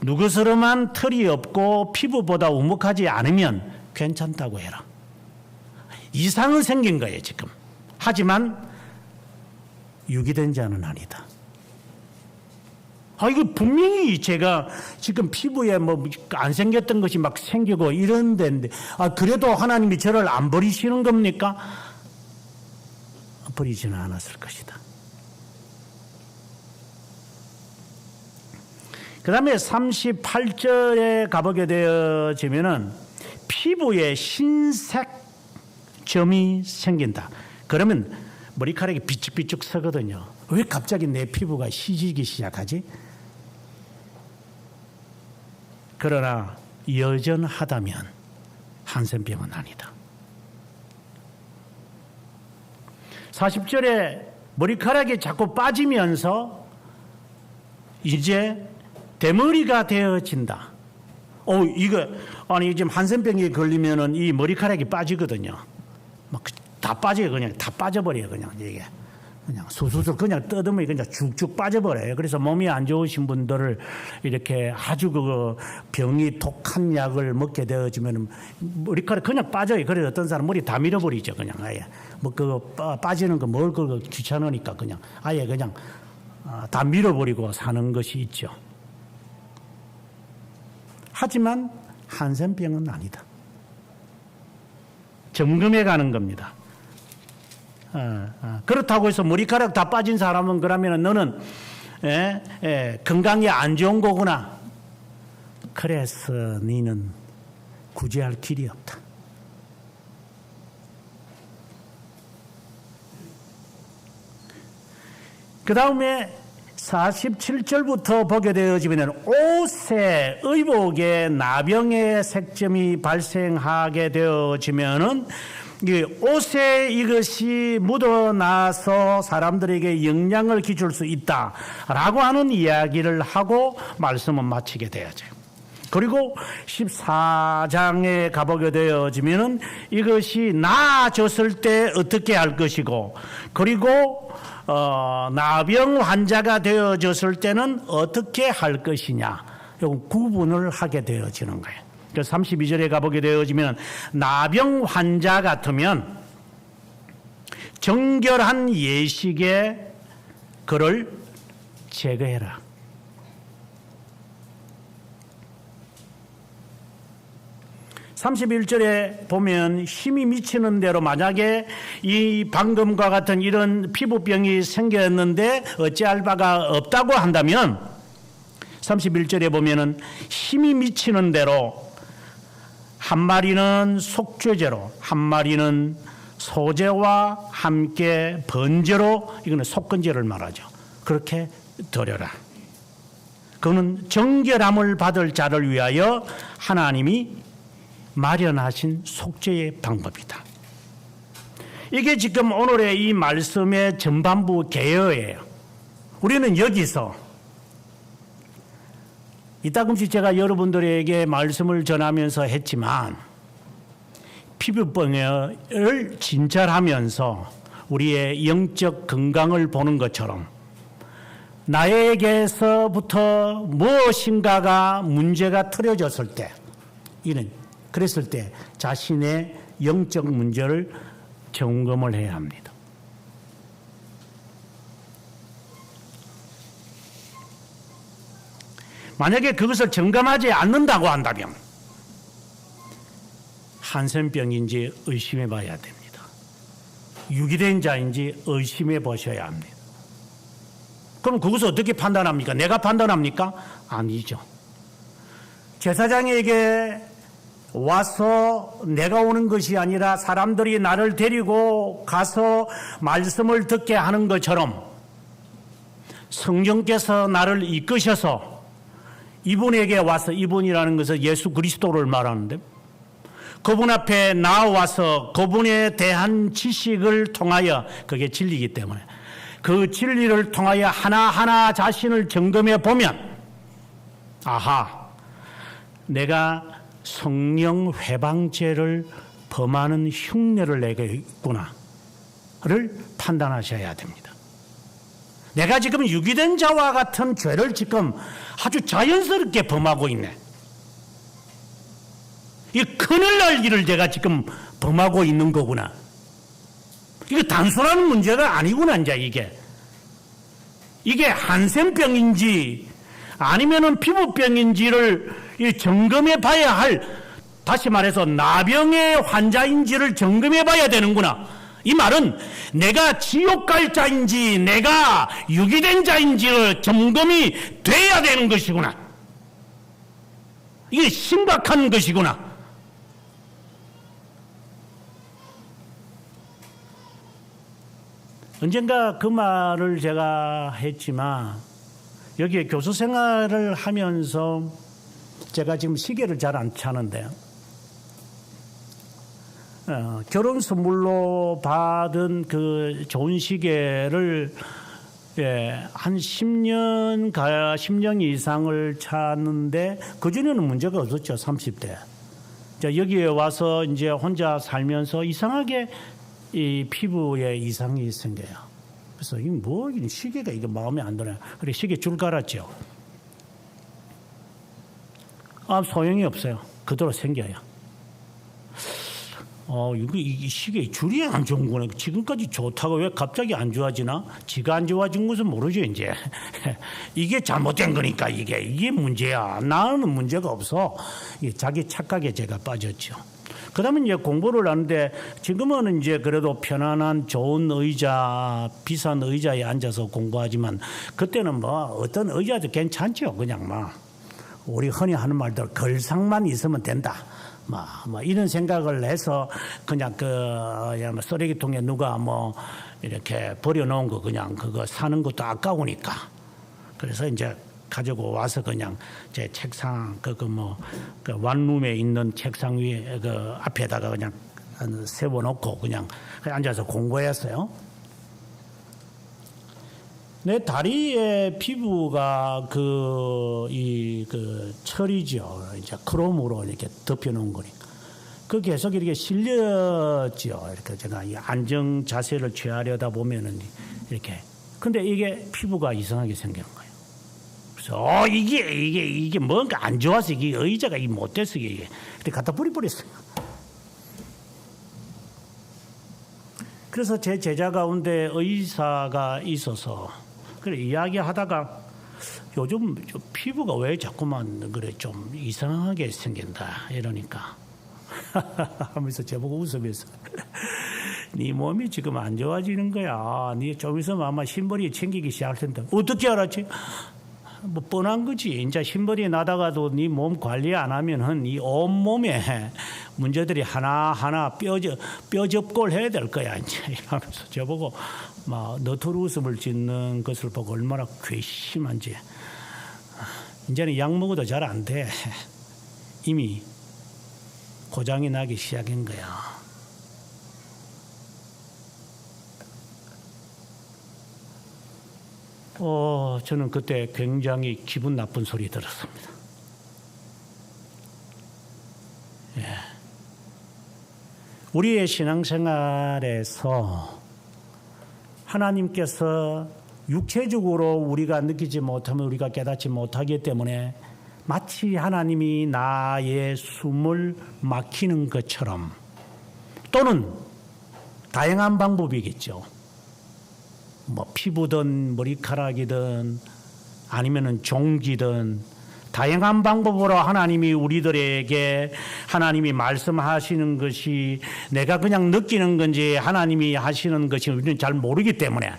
[SPEAKER 1] 누구스름한 털이 없고 피부보다 우묵하지 않으면 괜찮다고 해라. 이상은 생긴 거예요 지금. 하지만 유기된 자는 아니다. 이거 분명히 제가 지금 피부에 뭐 안 생겼던 것이 막 생기고 이런 데인데, 그래도 하나님이 저를 안 버리시는 겁니까? 버리지는 않았을 것이다. 그 다음에 38절에 가보게 되어지면은 피부에 흰색 점이 생긴다. 그러면 머리카락이 비쭉비쭉 서거든요. 왜 갑자기 내 피부가 시지기 시작하지? 그러나 여전하다면 한센병은 아니다. 40절에 머리카락이 자꾸 빠지면서 이제 대머리가 되어진다. 지금 한센병이 걸리면은 이 머리카락이 빠지거든요. 막 다 빠져요. 그냥 다 빠져버려요. 그냥 이게. 그냥 수수수 그냥 뜯으면 그냥 쭉쭉 빠져버려요. 그래서 몸이 안 좋으신 분들을 이렇게 아주 병이 독한 약을 먹게 되어지면 머리카락 그냥 빠져요. 그래서 어떤 사람 머리 다 밀어버리죠. 그냥 아예. 빠지는 거 먹을 거 귀찮으니까 그냥 아예 그냥 다 밀어버리고 사는 것이 있죠. 하지만 한센병은 아니다. 점검해 가는 겁니다. 그렇다고 해서 머리카락 다 빠진 사람은 그러면 너는 건강에 안 좋은 거구나. 그래서 너는 구제할 길이 없다. 그 다음에 47절부터 보게 되어지면 옷에 의복에 나병의 색점이 발생하게 되어지면은 이 옷에 이것이 묻어나서 사람들에게 영향을 끼칠 수 있다라고 하는 이야기를 하고 말씀은 마치게 되어져요. 그리고 14장에 가보게 되어지면은 이것이 나아졌을 때 어떻게 할 것이고, 그리고 나병 환자가 되어졌을 때는 어떻게 할 것이냐, 요 구분을 하게 되어지는 거예요. 32절에 가보게 되어지면 나병 환자 같으면 정결한 예식에 그를 제거해라. (31절에) 보면 힘이 미치는 대로 만약에 이 방금과 같은 이런 피부병이 생겼는데 어찌할 바가 없다고 한다면 31절에 보면은 힘이 미치는 대로 한 마리는 속죄제로, 한 마리는 소제와 함께 번제로, 이거는 속건제를 말하죠. 그렇게 드려라. 그거는 정결함을 받을 자를 위하여 하나님이 마련하신 속죄의 방법이다. 이게 지금 오늘의 이 말씀의 전반부 개요예요. 우리는 여기서 이따금씩 제가 여러분들에게 말씀을 전하면서 했지만 피부병을 진찰하면서 우리의 영적 건강을 보는 것처럼 나에게서부터 무엇인가가 문제가 틀어졌을 때, 그랬을 때 자신의 영적 문제를 점검을 해야 합니다. 만약에 그것을 점검하지 않는다고 한다면 한센병인지 의심해 봐야 됩니다. 유기된 자인지 의심해 보셔야 합니다. 그럼 그것을 어떻게 판단합니까? 내가 판단합니까? 아니죠. 제사장에게 와서 내가 오는 것이 아니라 사람들이 나를 데리고 가서 말씀을 듣게 하는 것처럼 성령께서 나를 이끄셔서 이분에게 와서, 이분이라는 것은 예수 그리스도를 말하는데, 그분 앞에 나와서 그분에 대한 지식을 통하여, 그게 진리이기 때문에 그 진리를 통하여 하나하나 자신을 점검해 보면, 아하, 내가 성령 회방죄를 범하는 흉내를 내게 있구나를 판단하셔야 됩니다. 내가 지금 유기된 자와 같은 죄를 지금 아주 자연스럽게 범하고 있네. 이 큰일 날 일을 내가 지금 범하고 있는 거구나. 이거 단순한 문제가 아니구나, 이제 이게 한센병인지 아니면은 피부병인지를 점검해 봐야 할, 다시 말해서 나병의 환자인지를 점검해 봐야 되는구나. 이 말은 내가 지옥 갈 자인지 내가 유기된 자인지를 점검이 돼야 되는 것이구나. 이게 심각한 것이구나. 언젠가 그 말을 제가 했지만, 여기에 교수 생활을 하면서 제가 지금 시계를 잘 안 차는데요. 결혼 선물로 받은 그 좋은 시계를 한 10년 이상을 차는데 그전에는 문제가 없었죠. 30대. 여기에 와서 이제 혼자 살면서 이상하게 이 피부에 이상이 생겨요. 그래서 이게 뭐, 시계가 이게 마음에 안 드네. 그래, 시계 줄 갈았죠. 소용이 없어요. 그대로 생겨요. 이 시계 줄이 안 좋은 거네. 지금까지 좋다고 왜 갑자기 안 좋아지나? 지가 안 좋아진 것은 모르죠, 이제. 이게 잘못된 거니까, 이게 문제야. 나는 문제가 없어. 자기 착각에 제가 빠졌죠. 그 다음에 이제 공부를 하는데, 지금은 이제 그래도 편안한 좋은 의자, 비싼 의자에 앉아서 공부하지만, 그때는 뭐 어떤 의자도 괜찮죠. 그냥 우리 흔히 하는 말대로 걸상만 있으면 된다. 이런 생각을 해서 그냥 쓰레기통에 누가 이렇게 버려놓은 거 그냥 그거 사는 것도 아까우니까. 그래서 이제 가지고 와서 그냥 제 책상, 그 원룸에 있는 책상 위에 그 앞에다가 그냥 세워놓고 그냥 앉아서 공부했어요. 내 다리의 피부가 철이죠. 이제 크롬으로 이렇게 덮여놓은 거니까. 그 계속 이렇게 실렸죠. 이렇게 제가 이 안정 자세를 취하려다 보면은 이렇게. 근데 이게 피부가 이상하게 생기는 거예요. 그래서, 이게 뭔가 안 좋아서 이게 의자가 못돼서 이게. 근데 갖다 버렸어요. 그래서 제 제자 가운데 의사가 있어서, 그래, 이야기하다가 요즘 피부가 왜 자꾸만 그래 좀 이상하게 생긴다 이러니까 하면서 저보고 웃으면서 네 몸이 지금 안 좋아지는 거야. 네 좀 있으면 아마 흰머리 챙기기 시작할 텐데. 어떻게 알았지? 뻔한 거지. 이제 흰머리 나다가도 네 몸 관리 안 하면은 이 온몸에 문제들이 하나하나 뼈접골 해야 될 거야. 이제 하면서 저보고 너털 웃음을 짓는 것을 보고 얼마나 괘씸한지. 이제는 약 먹어도 잘 안 돼. 이미 고장이 나기 시작한 거야. 저는 그때 굉장히 기분 나쁜 소리 들었습니다. 예. 우리의 신앙생활에서 하나님께서 육체적으로 우리가 느끼지 못하면 우리가 깨닫지 못하기 때문에 마치 하나님이 나의 숨을 막히는 것처럼, 또는 다양한 방법이겠죠. 피부든 머리카락이든 아니면은 종기든 다양한 방법으로 하나님이 우리들에게 하나님이 말씀하시는 것이 내가 그냥 느끼는 건지 하나님이 하시는 것이 우리는 잘 모르기 때문에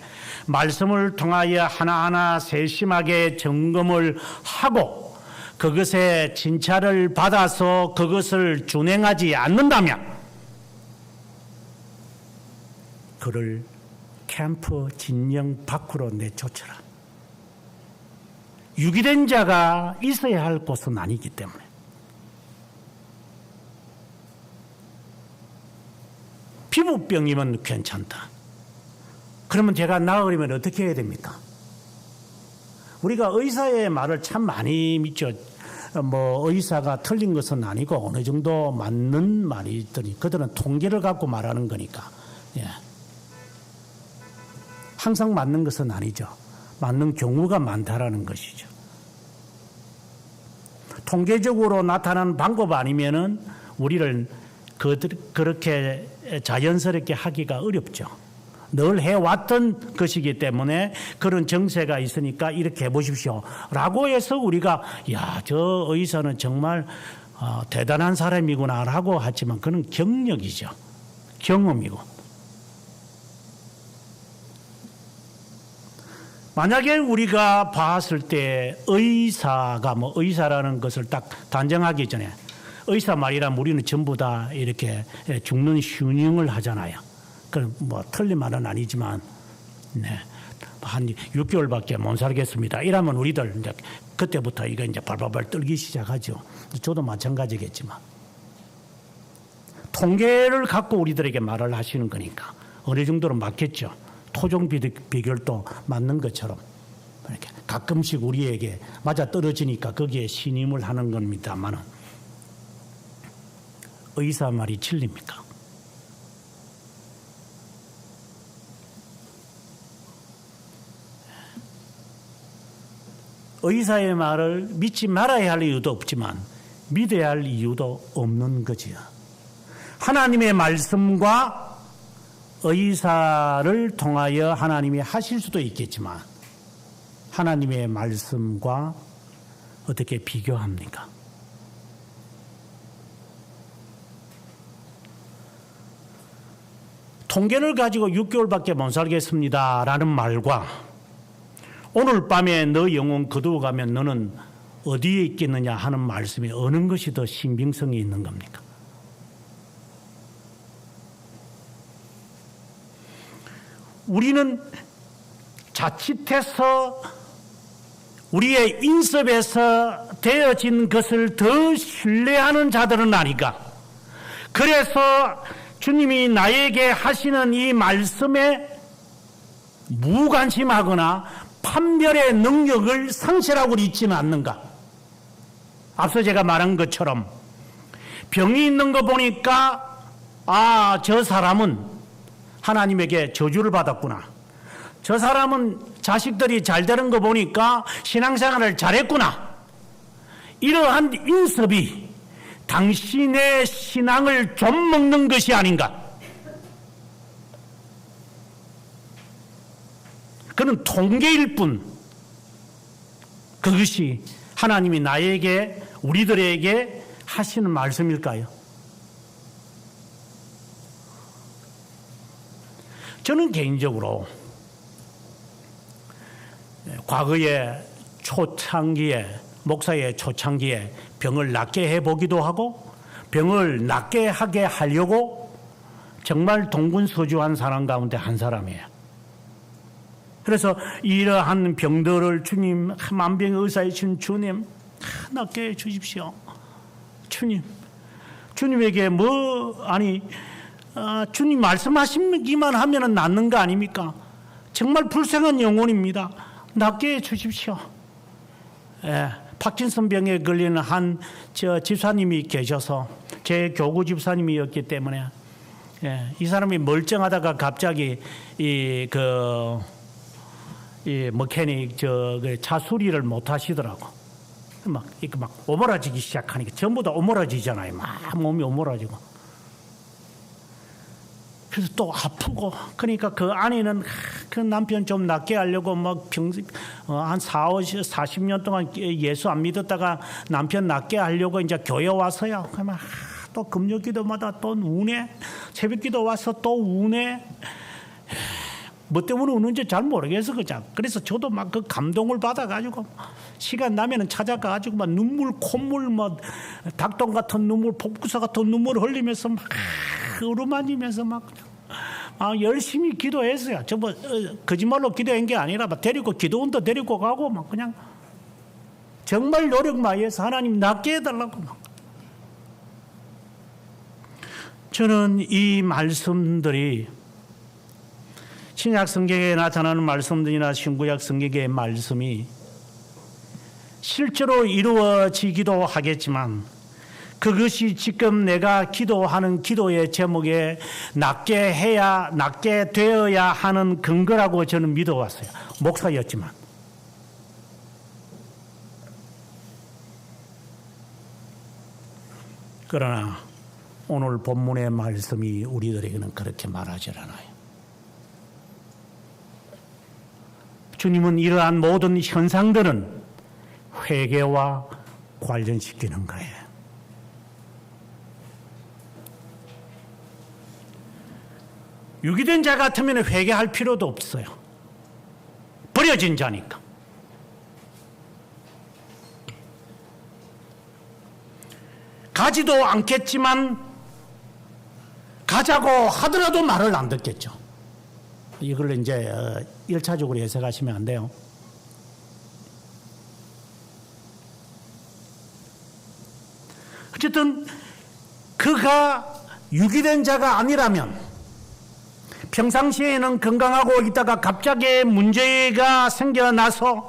[SPEAKER 1] 말씀을 통하여 하나하나 세심하게 점검을 하고 그것에 진찰을 받아서 그것을 준행하지 않는다면 그를 캠프 진영 밖으로 내쫓아라. 유기된 자가 있어야 할 곳은 아니기 때문에. 피부병이면 괜찮다. 그러면 제가 나으려면 어떻게 해야 됩니까? 우리가 의사의 말을 참 많이 믿죠. 의사가 틀린 것은 아니고 어느 정도 맞는 말이 있더니 그들은 통계를 갖고 말하는 거니까. 예. 항상 맞는 것은 아니죠. 맞는 경우가 많다라는 것이죠. 통계적으로 나타나는 방법 아니면은 우리를 그렇게 자연스럽게 하기가 어렵죠. 늘 해왔던 것이기 때문에 그런 정세가 있으니까 이렇게 해보십시오 라고 해서 우리가 저 의사는 정말 대단한 사람이구나 라고 하지만 그는 경력이죠. 경험이고. 만약에 우리가 봤을 때 의사가 의사라는 것을 딱 단정하기 전에 의사 말이라면 우리는 전부 다 이렇게 죽는 휴닝을 하잖아요. 그 틀린 말은 아니지만, 네. 한 6개월밖에 못 살겠습니다. 이러면 우리들 이제 그때부터 이거 이제 발발발 떨기 시작하죠. 저도 마찬가지겠지만. 통계를 갖고 우리들에게 말을 하시는 거니까 어느 정도는 맞겠죠. 토종 비결도 맞는 것처럼 이렇게 가끔씩 우리에게 맞아 떨어지니까 거기에 신임을 하는 겁니다만은 의사 말이 진리입니까? 의사의 말을 믿지 말아야 할 이유도 없지만 믿어야 할 이유도 없는 거지요. 하나님의 말씀과 의사를 통하여 하나님이 하실 수도 있겠지만 하나님의 말씀과 어떻게 비교합니까? 통계를 가지고 6개월밖에 못 살겠습니다 라는 말과 오늘 밤에 너 영혼 거두어가면 너는 어디에 있겠느냐 하는 말씀이 어느 것이 더 신빙성이 있는 겁니까? 우리는 자칫해서 우리의 인섭에서 되어진 것을 더 신뢰하는 자들은 아닌가. 그래서 주님이 나에게 하시는 이 말씀에 무관심하거나 판별의 능력을 상실하고 있지는 않는가. 앞서 제가 말한 것처럼 병이 있는 거 보니까 저 사람은 하나님에게 저주를 받았구나. 저 사람은 자식들이 잘 되는 거 보니까 신앙생활을 잘했구나. 이러한 인섭이 당신의 신앙을 좀 먹는 것이 아닌가. 그는 통계일 뿐 그것이 하나님이 나에게 우리들에게 하시는 말씀일까요? 저는 개인적으로 과거에 초창기에 목사의 초창기에 병을 낫게 해보기도 하고 병을 낫게 하게 하려고 정말 동분서주한 사람 가운데 한 사람이에요. 그래서 이러한 병들을 주님, 만병의 의사이신 주님 낫게 해주십시오. 주님에게 주님 말씀하시기만 하면 낫는 거 아닙니까? 정말 불쌍한 영혼입니다. 낫게 해주십시오. 파킨슨 병에 걸리는 한 집사님이 계셔서 제 교구 집사님이었기 때문에 이 사람이 멀쩡하다가 갑자기 이 머케닉 차 수리를 못 하시더라고. 막 오므라지기 시작하니까 전부 다 오므라지잖아요. 막 몸이 오므라지고. 그래서 또 아프고. 그러니까 그 아내는 그 남편 좀 낫게 하려고 한 40년 동안 예수 안 믿었다가 남편 낫게 하려고 이제 교회 와서요. 그러면 또 금요 기도마다 또 우네. 새벽 기도 와서 또 우네. 뭐 때문에 우는지 잘 모르겠어, 그죠? 그래서 저도 막 그 감동을 받아가지고, 시간 나면은 찾아가가지고 막 눈물, 콧물, 닭똥 같은 눈물, 복구사 같은 눈물 흘리면서 막 어루만지면서 막 열심히 기도했어요. 거짓말로 기도한 게 아니라 막 기도원도 데리고 가고 막 그냥 정말 노력 많이 해서 하나님 낫게 해달라고. 저는 이 말씀들이 신약 성경에 나타나는 말씀들이나 신구약 성경의 말씀이 실제로 이루어지기도 하겠지만 그것이 지금 내가 기도하는 기도의 제목에 낫게 되어야 하는 근거라고 저는 믿어왔어요. 목사였지만. 그러나 오늘 본문의 말씀이 우리들에게는 그렇게 말하지 않아요. 주님은 이러한 모든 현상들은 회개와 관련시키는 거예요. 유기된 자 같으면 회개할 필요도 없어요. 버려진 자니까. 가지도 않겠지만 가자고 하더라도 말을 안 듣겠죠. 이걸 이제 1차적으로 해석하시면 안 돼요. 어쨌든 그가 유기된 자가 아니라면 평상시에는 건강하고 있다가 갑자기 문제가 생겨나서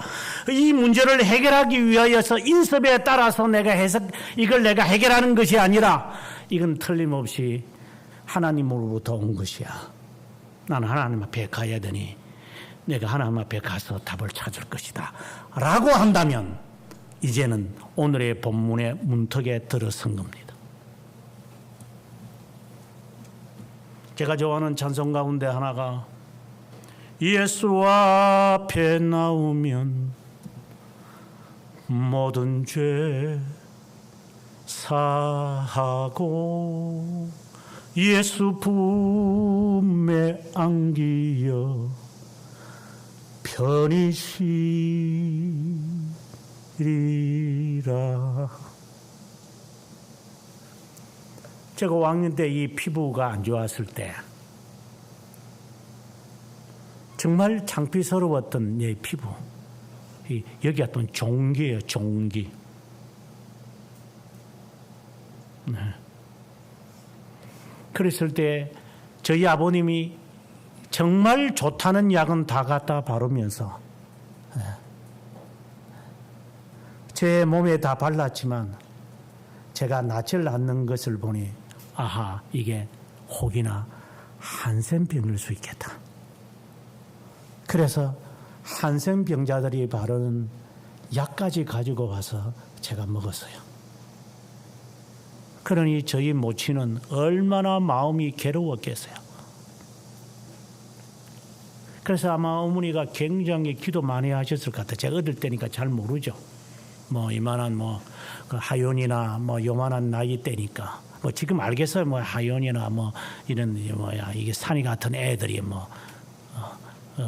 [SPEAKER 1] 이 문제를 해결하기 위하여서 인습에 따라서 이걸 내가 해결하는 것이 아니라 이건 틀림없이 하나님으로부터 온 것이야. 나는 하나님 앞에 가야 되니 내가 하나님 앞에 가서 답을 찾을 것이다 라고 한다면 이제는 오늘의 본문의 문턱에 들어선 겁니다. 제가 좋아하는 찬송 가운데 하나가 예수 앞에 나오면 모든 죄 사하고 예수 품에 안기어 편히 쉬리라. 제가 5학년 때 이 피부가 안 좋았을 때 정말 창피스러웠던 이 피부. 여기가 또 종기예요, 종기. 네. 그랬을 때 저희 아버님이 정말 좋다는 약은 다 갖다 바르면서 제 몸에 다 발랐지만 제가 낯을 않는 것을 보니 아하, 이게 혹이나 한센병일 수 있겠다. 그래서 한센병자들이 바르는 약까지 가지고 와서 제가 먹었어요. 그러니 저희 모친은 얼마나 마음이 괴로웠겠어요. 그래서 아마 어머니가 굉장히 기도 많이 하셨을 것 같아요. 제가 어릴 때니까 잘 모르죠. 이만한 그 하연이나 요만한 나이 때니까. 지금 알겠어요. 하연이나 이런 이게 산이 같은 애들이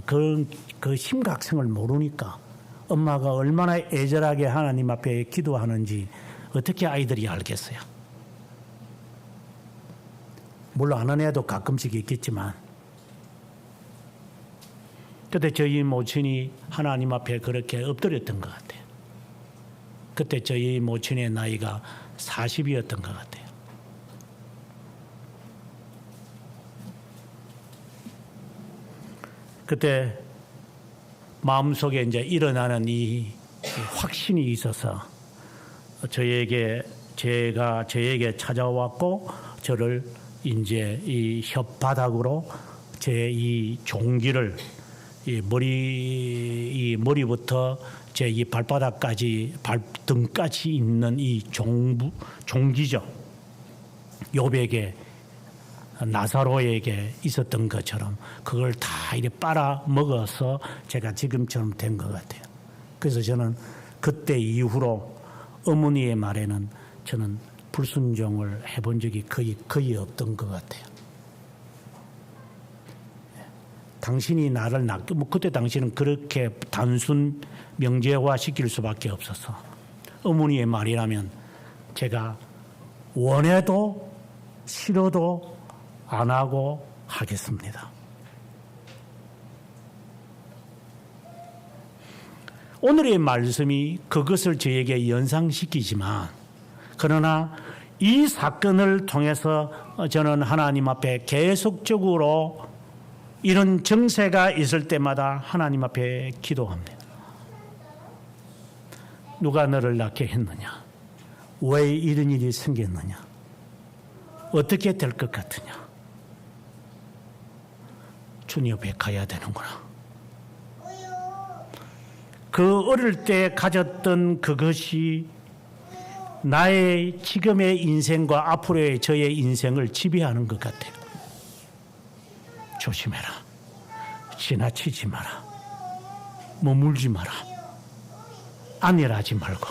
[SPEAKER 1] 그 심각성을 모르니까 엄마가 얼마나 애절하게 하나님 앞에 기도하는지 어떻게 아이들이 알겠어요. 물론 아는 애도 가끔씩 있겠지만 그때 저희 모친이 하나님 앞에 그렇게 엎드렸던 것 같아요. 그때 저희 모친의 나이가 40이었던 것 같아요. 그때 마음속에 이제 일어나는 이 확신이 있어서 저에게 찾아왔고 저를 이제 이 혓바닥으로 제 이 종기를 이 머리부터 제 이 발바닥까지 발등까지 있는 이 종기죠. 욥에게 나사로에게 있었던 것처럼 그걸 다 이렇게 빨아 먹어서 제가 지금처럼 된 것 같아요. 그래서 저는 그때 이후로 어머니의 말에는 저는 불순종을 해본 적이 거의 없던 것 같아요. 당신이 나를 그때 당신은 그렇게 단순 명제화 시킬 수밖에 없어서 어머니의 말이라면 제가 원해도 싫어도 안 하고 하겠습니다. 오늘의 말씀이 그것을 저에게 연상시키지만, 그러나 이 사건을 통해서 저는 하나님 앞에 계속적으로 이런 정세가 있을 때마다 하나님 앞에 기도합니다. 누가 너를 낳게 했느냐? 왜 이런 일이 생겼느냐? 어떻게 될 것 같으냐? 주님 옆에 가야 되는구나. 그 어릴 때 가졌던 그것이 나의 지금의 인생과 앞으로의 저의 인생을 지배하는 것 같아요. 조심해라. 지나치지 마라. 머물지 마라. 안일하지 말고.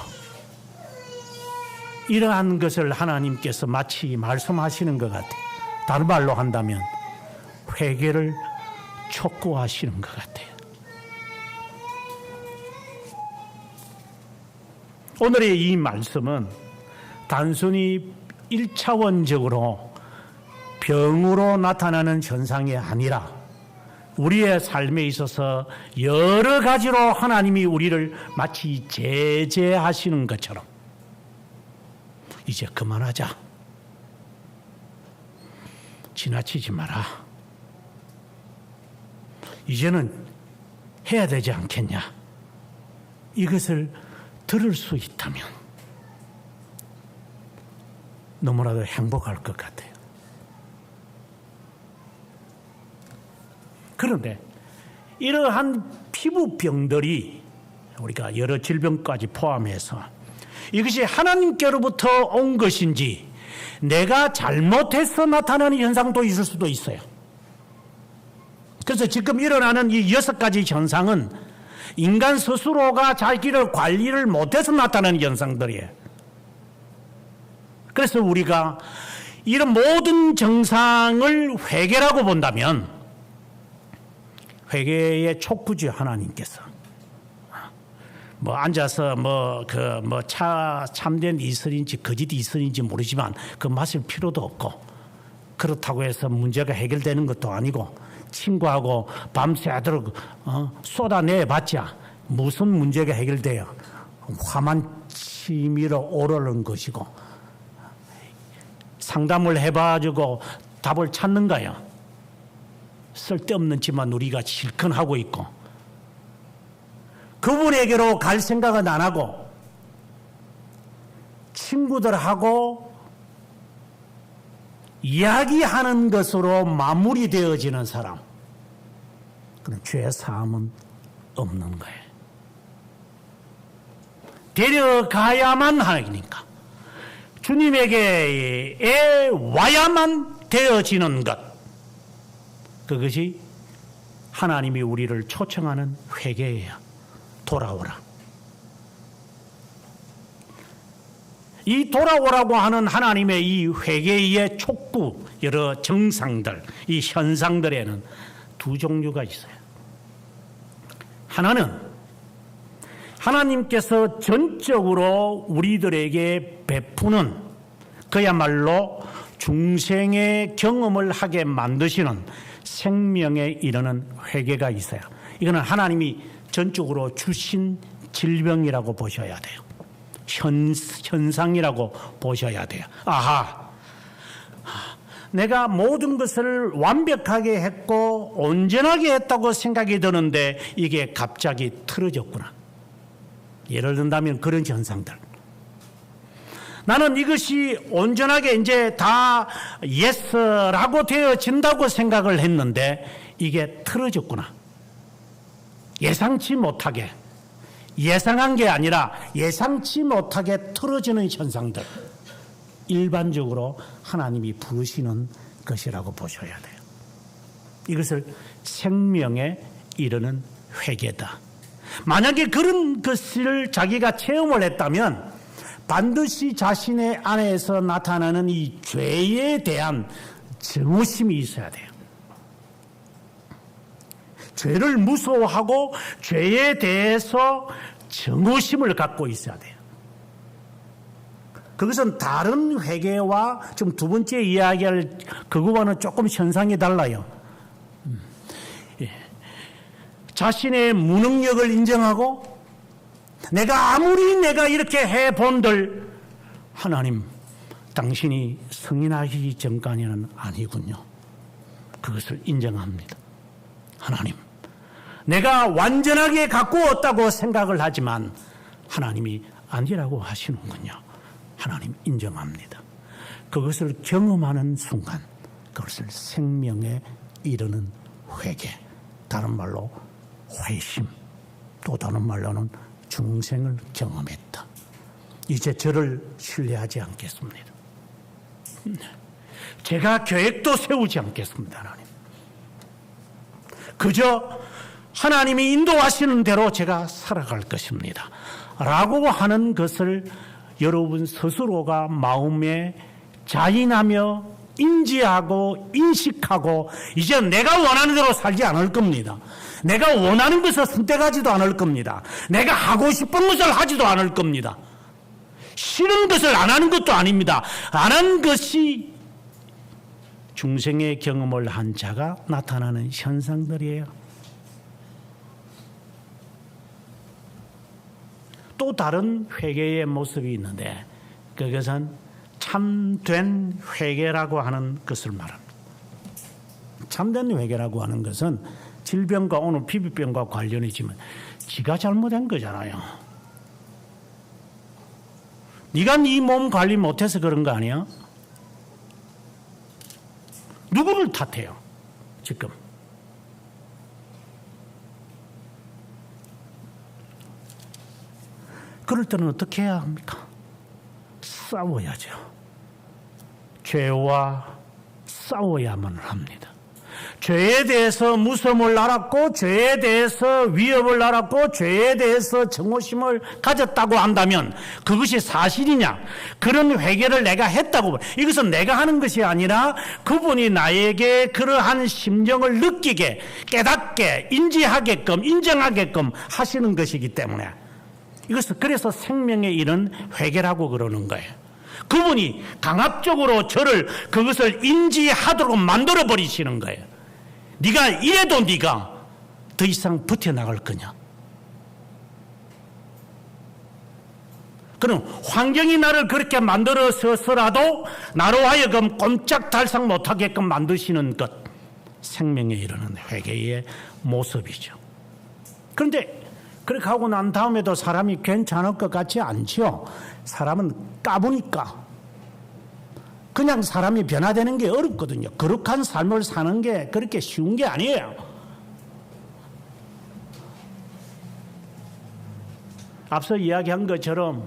[SPEAKER 1] 이러한 것을 하나님께서 마치 말씀하시는 것 같아요. 다른 말로 한다면 회개를 촉구하시는 것 같아요. 오늘의 이 말씀은 단순히 1차원적으로 병으로 나타나는 현상이 아니라 우리의 삶에 있어서 여러 가지로 하나님이 우리를 마치 제재하시는 것처럼 이제 그만하자. 지나치지 마라. 이제는 해야 되지 않겠냐. 이것을 들을 수 있다면 너무나도 행복할 것 같아요. 그런데 이러한 피부병들이 우리가 여러 질병까지 포함해서 이것이 하나님께로부터 온 것인지 내가 잘못해서 나타나는 현상도 있을 수도 있어요. 그래서 지금 일어나는 이 6가지 현상은 인간 스스로가 자기를 관리를 못해서 나타나는 현상들이에요. 그래서 우리가 이런 모든 정상을 회개라고 본다면 회개의 촉구지 하나님께서 앉아서 참된 이슬인지 거짓 이슬인지 모르지만 그 마실 필요도 없고 그렇다고 해서 문제가 해결되는 것도 아니고 친구하고 밤새도록 쏟아내봤자 무슨 문제가 해결돼요? 화만 치밀어 오르는 것이고 상담을 해봐주고 답을 찾는가요? 쓸데없는 짓만 우리가 실컷 하고 있고 그분에게로 갈 생각은 안 하고 친구들하고 이야기하는 것으로 마무리되어지는 사람, 그런 죄 사함은 없는 거예요. 데려가야만 하니까 주님에게 와야만 되어지는 것, 그것이 하나님이 우리를 초청하는 회개예요. 돌아오라. 이 돌아오라고 하는 하나님의 이 회개의 촉구, 여러 정상들, 이 현상들에는 두 종류가 있어요. 하나는 하나님께서 전적으로 우리들에게 베푸는 그야말로 중생의 경험을 하게 만드시는 생명에 이르는 회개가 있어요. 이거는 하나님이 전적으로 주신 질병이라고 보셔야 돼요. 현상이라고 보셔야 돼요. 아하, 내가 모든 것을 완벽하게 했고 온전하게 했다고 생각이 드는데 이게 갑자기 틀어졌구나. 예를 든다면 그런 현상들. 나는 이것이 온전하게 이제 다 예스라고 되어진다고 생각을 했는데 이게 틀어졌구나. 예상치 못하게, 예상한 게 아니라 예상치 못하게 틀어지는 현상들, 일반적으로 하나님이 부르시는 것이라고 보셔야 돼요. 이것을 생명에 이르는 회개다. 만약에 그런 것을 자기가 체험을 했다면 반드시 자신의 안에서 나타나는 이 죄에 대한 증오심이 있어야 돼요. 죄를 무서워하고 죄에 대해서 증오심을 갖고 있어야 돼요. 그것은 다른 회개와 지금 두 번째 이야기할 그거와는 조금 현상이 달라요. 자신의 무능력을 인정하고 내가 아무리 내가 이렇게 해본들 하나님 당신이 승인하기 전까지는 아니군요. 그것을 인정합니다. 하나님, 내가 완전하게 갖고 왔다고 생각을 하지만 하나님이 아니라고 하시는군요. 하나님 인정합니다. 그것을 경험하는 순간 그것을 생명에 이르는 회개, 다른 말로 회심, 또 다른 말로는 중생을 경험했다. 이제 저를 신뢰하지 않겠습니다. 제가 계획도 세우지 않겠습니다. 하나님, 그저 하나님이 인도하시는 대로 제가 살아갈 것입니다 라고 하는 것을 여러분 스스로가 마음에 자인하며 인지하고 인식하고 이제 내가 원하는 대로 살지 않을 겁니다. 내가 원하는 것을 선택하지도 않을 겁니다. 내가 하고 싶은 것을 하지도 않을 겁니다. 싫은 것을 안 하는 것도 아닙니다. 안 한 것이 중생의 경험을 한 자가 나타나는 현상들이에요. 또 다른 회개의 모습이 있는데 그것은 참된 회개라고 하는 것을 말합니다. 참된 회개라고 하는 것은 질병과 오늘 피부병과 관련이지만 지가 잘못한 거잖아요. 네가 네 몸 관리 못해서 그런 거 아니야? 누구를 탓해요 지금? 그럴 때는 어떻게 해야 합니까? 싸워야죠. 죄와 싸워야만 합니다. 죄에 대해서 무서움을 알았고 죄에 대해서 위협을 알았고 죄에 대해서 정오심을 가졌다고 한다면 그것이 사실이냐? 그런 회개를 내가 했다고, 이것은 내가 하는 것이 아니라 그분이 나에게 그러한 심정을 느끼게 깨닫게 인지하게끔 인정하게끔 하시는 것이기 때문에 이것은 그래서 생명에 이른 회개라고 그러는 거예요. 그분이 강압적으로 저를 그것을 인지하도록 만들어 버리시는 거예요. 네가 이래도 네가 더 이상 버텨나갈 거냐? 그럼 환경이 나를 그렇게 만들어서라도 나로 하여금 꼼짝달싹 못하게끔 만드시는 것, 생명에 이르는 회개의 모습이죠. 그런데 그렇게 하고 난 다음에도 사람이 괜찮을 것 같지 않죠. 사람은 까부니까 그냥 사람이 변화되는 게 어렵거든요. 거룩한 삶을 사는 게 그렇게 쉬운 게 아니에요. 앞서 이야기한 것처럼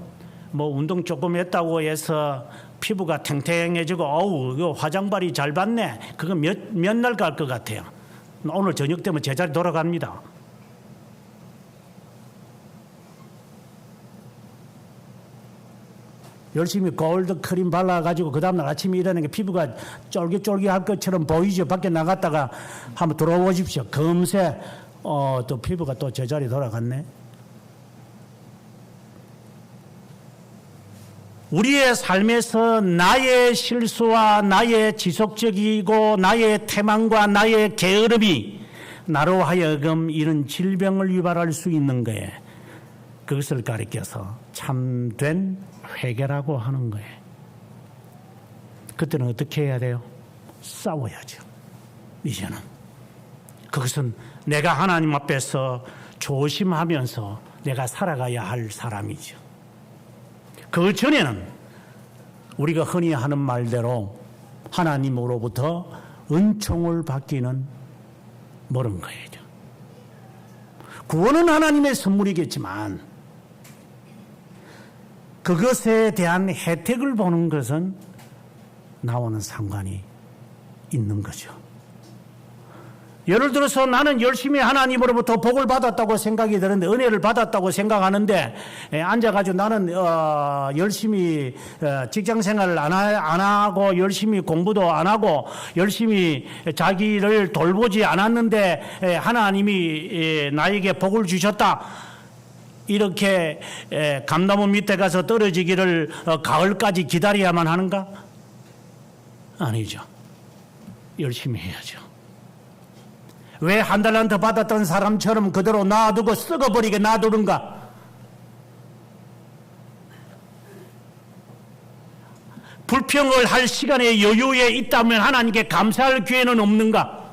[SPEAKER 1] 뭐 운동 조금 했다고 해서 피부가 탱탱해지고 어우 이거 화장발이 잘 받네, 그거 몇 날 갈 것 같아요. 오늘 저녁 되면 제자리 돌아갑니다. 열심히 골드 크림 발라가지고 그 다음날 아침에 일어나는 게 피부가 쫄깃쫄깃할 것처럼 보이죠. 밖에 나갔다가 한번 들어오십시오. 금세 또 피부가 또 제자리 돌아갔네. 우리의 삶에서 나의 실수와 나의 지속적이고 나의 태만과 나의 게으름이 나로 하여금 이런 질병을 유발할 수 있는 거예요. 그것을 가리켜서 참된 회개라고 하는 거예요. 그때는 어떻게 해야 돼요? 싸워야죠. 이제는 그것은 내가 하나님 앞에서 조심하면서 내가 살아가야 할 사람이죠. 그 전에는 우리가 흔히 하는 말대로 하나님으로부터 은총을 받기는 멀은 거예요. 구원은 하나님의 선물이겠지만 그것에 대한 혜택을 보는 것은 나와는 상관이 있는 거죠. 예를 들어서 나는 열심히 하나님으로부터 복을 받았다고 생각이 드는데, 은혜를 받았다고 생각하는데 앉아가지고 나는 열심히 직장생활을 안 하고 열심히 공부도 안 하고 열심히 자기를 돌보지 않았는데 하나님이 나에게 복을 주셨다, 이렇게 감나무 밑에 가서 떨어지기를 가을까지 기다려야만 하는가? 아니죠. 열심히 해야죠. 왜 한 달란트 받았던 사람처럼 그대로 놔두고 썩어버리게 놔두는가? 불평을 할 시간에 여유에 있다면 하나님께 감사할 기회는 없는가?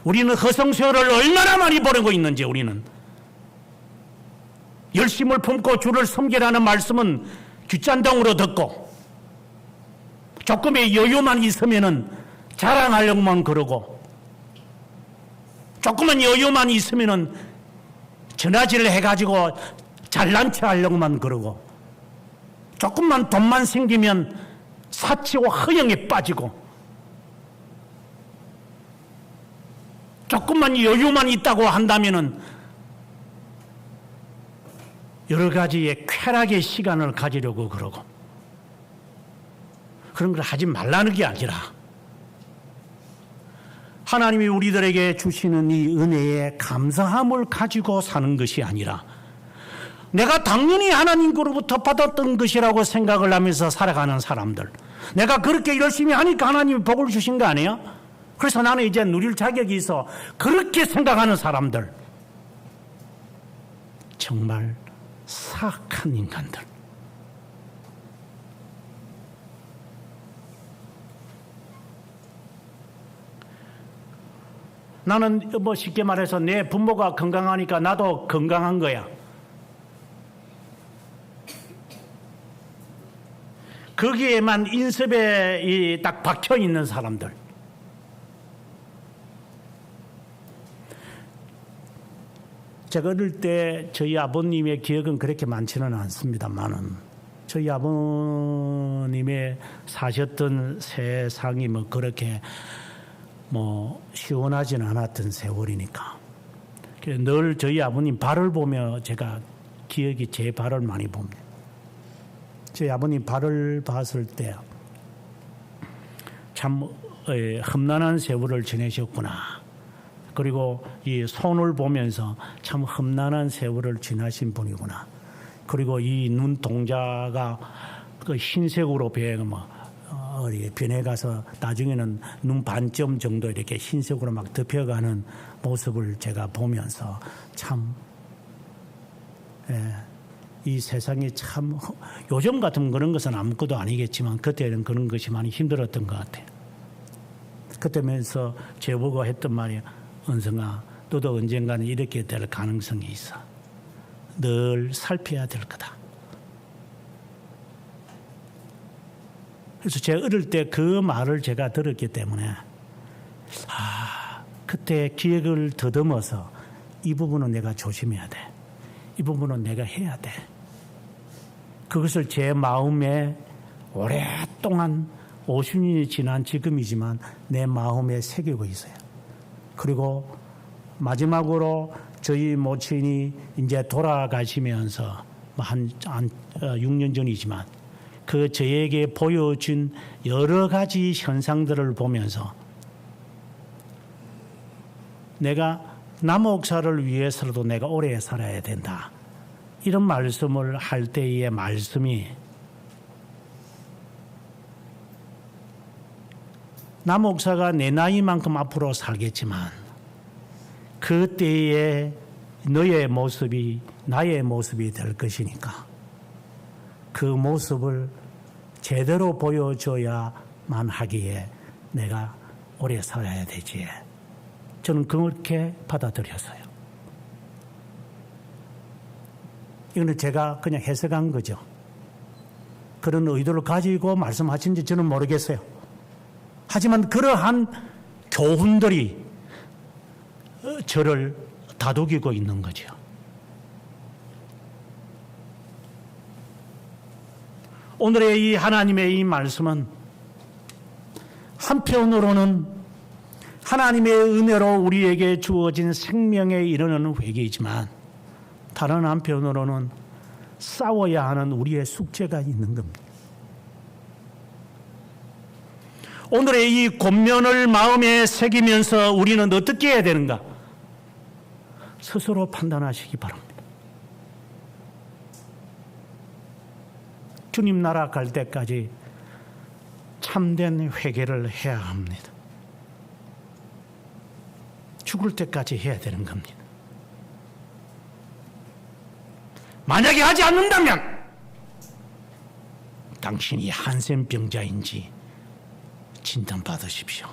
[SPEAKER 1] 우리는 허송세월을 얼마나 많이 보내고 있는지. 우리는 열심을 품고 주를 섬기라는 말씀은 귓잔덩으로 듣고, 조금의 여유만 있으면은 자랑하려고만 그러고, 조금만 여유만 있으면은 전화질을 해가지고 잘난 체 하려고만 그러고, 조금만 돈만 생기면 사치고 허영에 빠지고, 조금만 여유만 있다고 한다면은 여러 가지의 쾌락의 시간을 가지려고 그러고, 그런 걸 하지 말라는 게 아니라 하나님이 우리들에게 주시는 이 은혜에 감사함을 가지고 사는 것이 아니라 내가 당연히 하나님으로부터 받았던 것이라고 생각을 하면서 살아가는 사람들, 내가 그렇게 열심히 하니까 하나님이 복을 주신 거 아니에요? 그래서 나는 이제 누릴 자격이 있어, 그렇게 생각하는 사람들, 정말 사악한 인간들. 나는 뭐 쉽게 말해서 내 부모가 건강하니까 나도 건강한 거야. 거기에만 인습에 딱 박혀 있는 사람들. 제가 어릴 때 저희 아버님의 기억은 그렇게 많지는 않습니다만은, 저희 아버님의 사셨던 세상이 뭐 그렇게 뭐 시원하진 않았던 세월이니까 늘 저희 아버님 발을 보며 제가 기억이, 제 발을 많이 봅니다. 저희 아버님 발을 봤을 때 참 험난한 세월을 지내셨구나. 그리고 이 손을 보면서 참 험난한 세월을 지나신 분이구나. 그리고 이 눈동자가 그 흰색으로 변해가서 나중에는 눈 반점 정도 이렇게 흰색으로 막 덮여가는 모습을 제가 보면서 참, 이 세상이 참, 요즘 같은 그런 것은 아무것도 아니겠지만 그때는 그런 것이 많이 힘들었던 것 같아요. 그때면서 제보고 했던 말이, 은성아, 너도 언젠가는 이렇게 될 가능성이 있어. 늘 살펴야 될 거다. 그래서 제가 어릴 때 그 말을 제가 들었기 때문에 그때 기억을 더듬어서 이 부분은 내가 조심해야 돼. 이 부분은 내가 해야 돼. 그것을 제 마음에 오랫동안 50년이 지난 지금이지만 내 마음에 새기고 있어요. 그리고 마지막으로 저희 모친이 이제 돌아가시면서 한 6년 전이지만 그 저에게 보여준 여러 가지 현상들을 보면서 내가 남옥사를 위해서라도 내가 오래 살아야 된다. 이런 말씀을 할 때의 말씀이 남옥사가 내 나이만큼 앞으로 살겠지만 그때의 너의 모습이 나의 모습이 될 것이니까 그 모습을 제대로 보여줘야만 하기에 내가 오래 살아야 되지. 저는 그렇게 받아들였어요. 이거는 제가 그냥 해석한 거죠. 그런 의도를 가지고 말씀하신지 저는 모르겠어요. 하지만 그러한 교훈들이 저를 다독이고 있는 거죠. 오늘의 이 하나님의 이 말씀은 한편으로는 하나님의 은혜로 우리에게 주어진 생명에 이르는 회개이지만 다른 한편으로는 싸워야 하는 우리의 숙제가 있는 겁니다. 오늘의 이 권면을 마음에 새기면서 우리는 어떻게 해야 되는가? 스스로 판단하시기 바랍니다. 주님 나라 갈 때까지 참된 회개를 해야 합니다. 죽을 때까지 해야 되는 겁니다. 만약에 하지 않는다면 당신이 한센병자인지 진단받으십시오.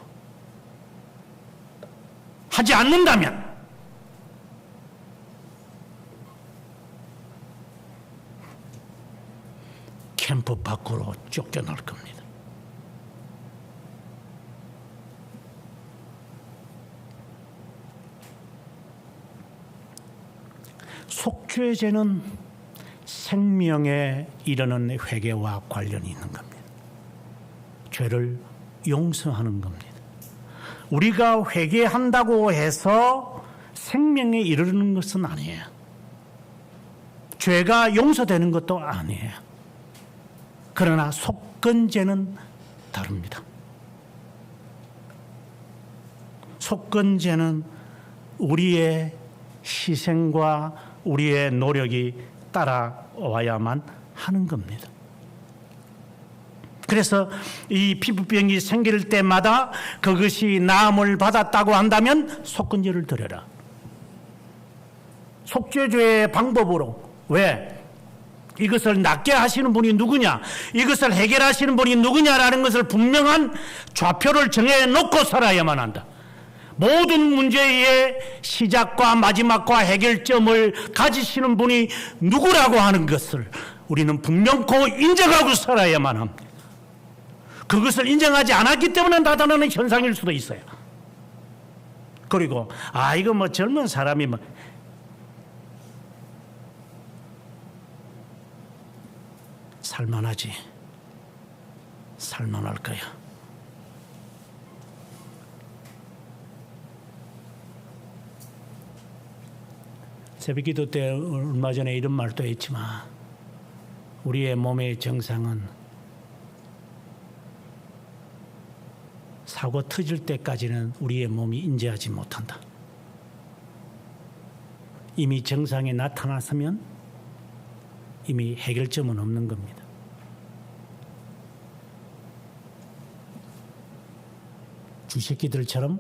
[SPEAKER 1] 하지 않는다면 캠프 밖으로 쫓겨날 겁니다. 속죄죄는 생명에 이르는 회개와 관련이 있는 겁니다. 죄를 용서하는 겁니다. 우리가 회개한다고 해서 생명에 이르는 것은 아니에요. 죄가 용서되는 것도 아니에요. 그러나 속건죄는 다릅니다. 속건죄는 우리의 희생과 우리의 노력이 따라와야만 하는 겁니다. 그래서 이 피부병이 생길 때마다 그것이 나음을 받았다고 한다면 속건죄를 드려라. 속죄죄의 방법으로. 왜? 이것을 낫게 하시는 분이 누구냐, 이것을 해결하시는 분이 누구냐라는 것을 분명한 좌표를 정해놓고 살아야만 한다. 모든 문제의 시작과 마지막과 해결점을 가지시는 분이 누구라고 하는 것을 우리는 분명코 인정하고 살아야만 합니다. 그것을 인정하지 않았기 때문에 나타나는 현상일 수도 있어요. 그리고 이거 뭐 젊은 사람이 뭐 살만하지, 살만할 거야. 새벽기도 때 얼마 전에 이런 말도 했지만 우리의 몸의 정상은 사고 터질 때까지는 우리의 몸이 인지하지 못한다. 이미 정상에 나타났으면 이미 해결점은 없는 겁니다. 쥐새끼들처럼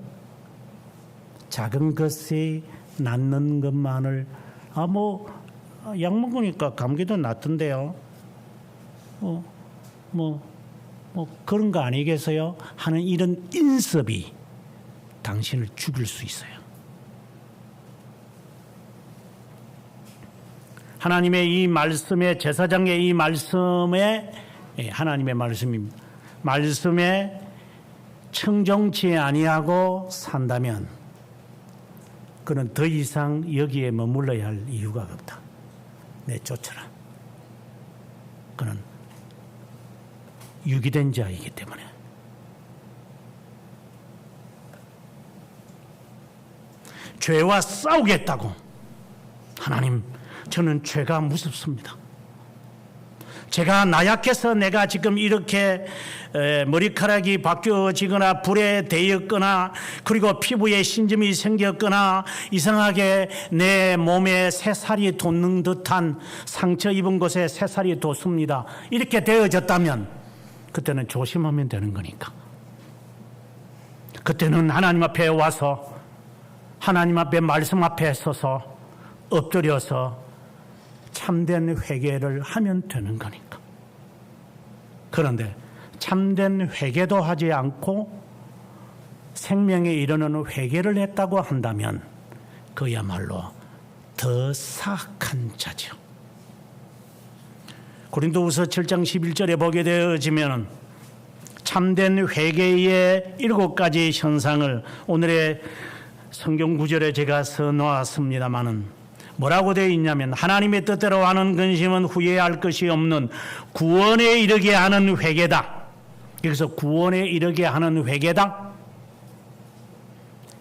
[SPEAKER 1] 작은 것이 낫는 것만을 약 먹으니까 감기도 낫던데요. 그런 거 아니겠어요? 하는 이런 인습이 당신을 죽일 수 있어요. 하나님의 이 말씀에, 제사장의 이 말씀에, 하나님의 말씀입니다. 말씀에 청종치 아니하고 산다면 그는 더 이상 여기에 머물러야 할 이유가 없다. 내쫓아라. 그는 유기된 자이기 때문에. 죄와 싸우겠다고. 하나님, 저는 죄가 무섭습니다. 제가 나약해서 내가 지금 이렇게 머리카락이 바뀌어지거나 불에 데였거나 그리고 피부에 신점이 생겼거나 이상하게 내 몸에 새살이 돋는 듯한 상처 입은 곳에 새살이 돋습니다. 이렇게 되어졌다면 그때는 조심하면 되는 거니까. 그때는 하나님 앞에 와서 하나님 앞에 말씀 앞에 서서 엎드려서 참된 회개를 하면 되는 거니까. 그런데 참된 회개도 하지 않고 생명에 이르는 회개를 했다고 한다면 그야말로 더 사악한 자죠. 고린도후서 7장 11절에 보게 되어지면 참된 회개의 7가지 현상을 오늘의 성경 구절에 제가 써놓았습니다마는 뭐라고 되어 있냐면 하나님의 뜻대로 하는 근심은 후회할 것이 없는 구원에 이르게 하는 회개다. 여기서 구원에 이르게 하는 회개다,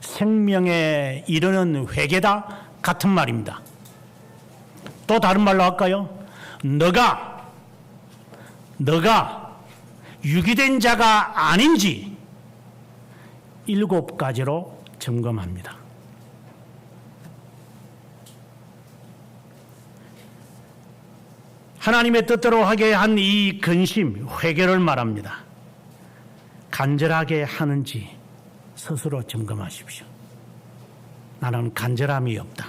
[SPEAKER 1] 생명에 이르는 회개다 같은 말입니다. 또 다른 말로 할까요? 너가 유기된 자가 아닌지 7가지로 점검합니다. 하나님의 뜻대로 하게 한 이 근심, 회개를 말합니다. 간절하게 하는지 스스로 점검하십시오. 나는 간절함이 없다.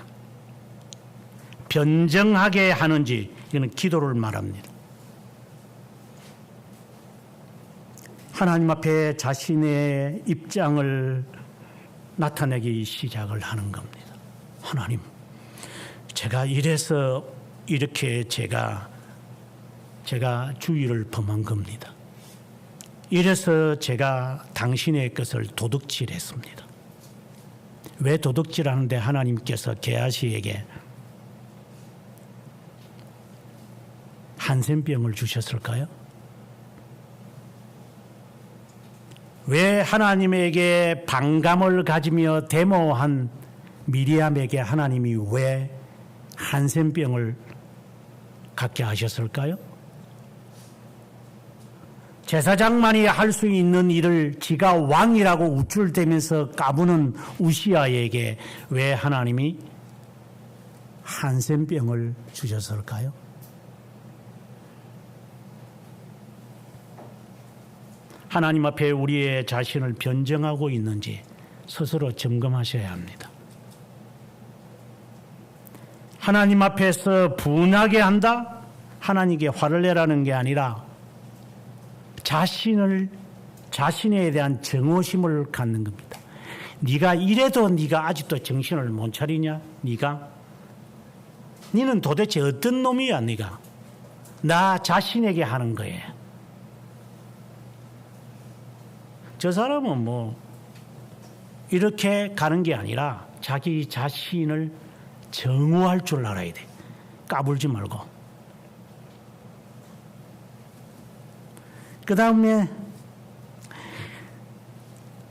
[SPEAKER 1] 변정하게 하는지, 이거는 기도를 말합니다. 하나님 앞에 자신의 입장을 나타내기 시작을 하는 겁니다. 하나님, 제가 이래서 이렇게 제가 주의를 범한 겁니다. 이래서 제가 당신의 것을 도둑질했습니다. 왜 도둑질하는데 하나님께서 게하시에게 한센병을 주셨을까요? 왜 하나님에게 반감을 가지며 데모한 미리암에게 하나님이 왜 한센병을 갖게 하셨을까요? 제사장만이 할 수 있는 일을 지가 왕이라고 우쭐대면서 까부는 우시아에게 왜 하나님이 한센병을 주셨을까요? 하나님 앞에 우리의 자신을 변정하고 있는지 스스로 점검하셔야 합니다. 하나님 앞에서 분하게 한다? 하나님께 화를 내라는 게 아니라 자신에 대한 정오심을 갖는 겁니다. 네가 이래도 네가 아직도 정신을 못 차리냐? 니는 도대체 어떤 놈이야? 네가 나 자신에게 하는 거예요. 저 사람은 뭐 이렇게 가는 게 아니라 자기 자신을 정오할 줄 알아야 돼. 까불지 말고. 그 다음에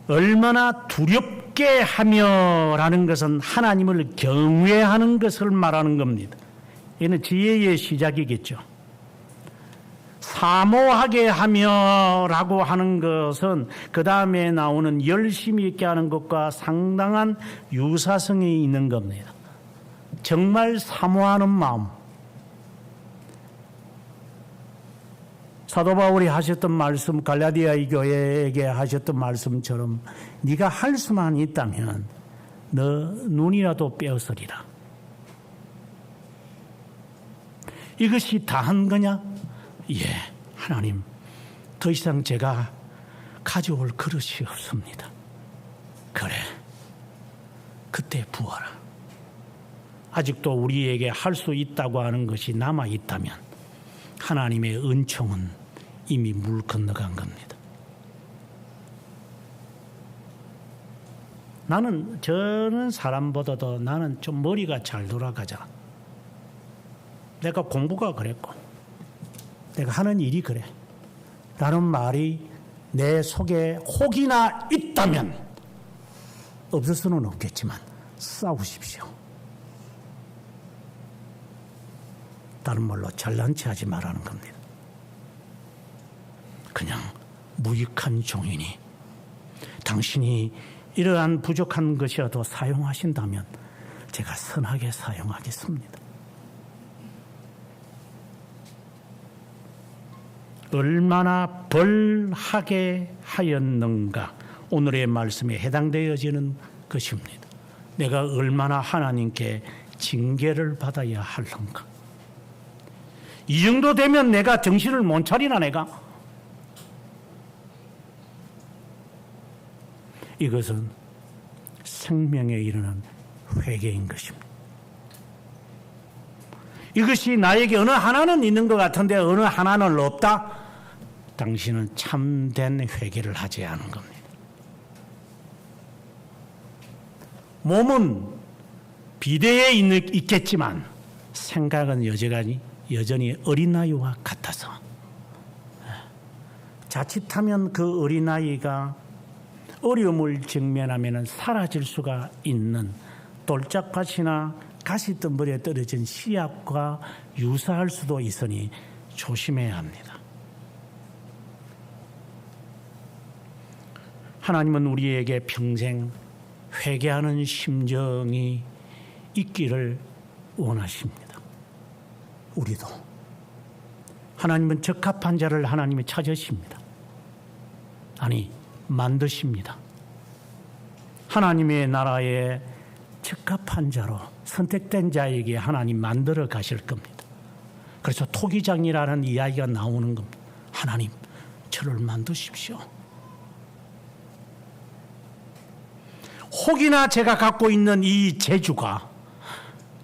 [SPEAKER 1] 얼마나 두렵게 하며라는 것은 하나님을 경외하는 것을 말하는 겁니다. 이는 지혜의 시작이겠죠. 사모하게 하며라고 하는 것은 그 다음에 나오는 열심히 있게 하는 것과 상당한 유사성이 있는 겁니다. 정말 사모하는 마음. 사도 바울이 하셨던 말씀, 갈라디아 교회에게 하셨던 말씀처럼 네가 할 수만 있다면 너 눈이라도 빼앗으리라. 이것이 다 한 거냐? 예, 하나님, 더 이상 제가 가져올 그릇이 없습니다. 그래, 그때 부어라. 아직도 우리에게 할 수 있다고 하는 것이 남아 있다면 하나님의 은총은 이미 물 건너간 겁니다. 저는 사람보다도 나는 좀 머리가 잘 돌아가잖아. 내가 공부가 그랬고 내가 하는 일이 그래 라는 말이 내 속에 혹이나 있다면 없을 수는 없겠지만 싸우십시오. 다른 말로 잘난 체 하지 말라는 겁니다. 그냥 무익한 종이니 당신이 이러한 부족한 것이라도 사용하신다면 제가 선하게 사용하겠습니다. 얼마나 벌하게 하였는가 오늘의 말씀에 해당되어지는 것입니다. 내가 얼마나 하나님께 징계를 받아야 할런가. 이 정도 되면 내가 정신을 못 차리나 내가? 이것은 생명에 이르는 회개인 것입니다. 이것이 나에게 어느 하나는 있는 것 같은데 어느 하나는 없다? 당신은 참된 회개를 하지 않은 겁니다. 몸은 비대해 있겠지만 생각은 여전히 어린아이와 같아서 자칫하면 그 어린아이가 어려움을 직면하면 사라질 수가 있는 돌짝밭이나 가시덤불에 떨어진 씨앗과 유사할 수도 있으니 조심해야 합니다. 하나님은 우리에게 평생 회개하는 심정이 있기를 원하십니다. 우리도 하나님은 적합한 자를 하나님이 찾으십니다. 아니 만드십니다. 하나님의 나라에 적합한 자로 선택된 자에게 하나님 만들어 가실 겁니다. 그래서 토기장이라는 이야기가 나오는 겁니다. 하나님 저를 만드십시오. 혹이나 제가 갖고 있는 이 재주가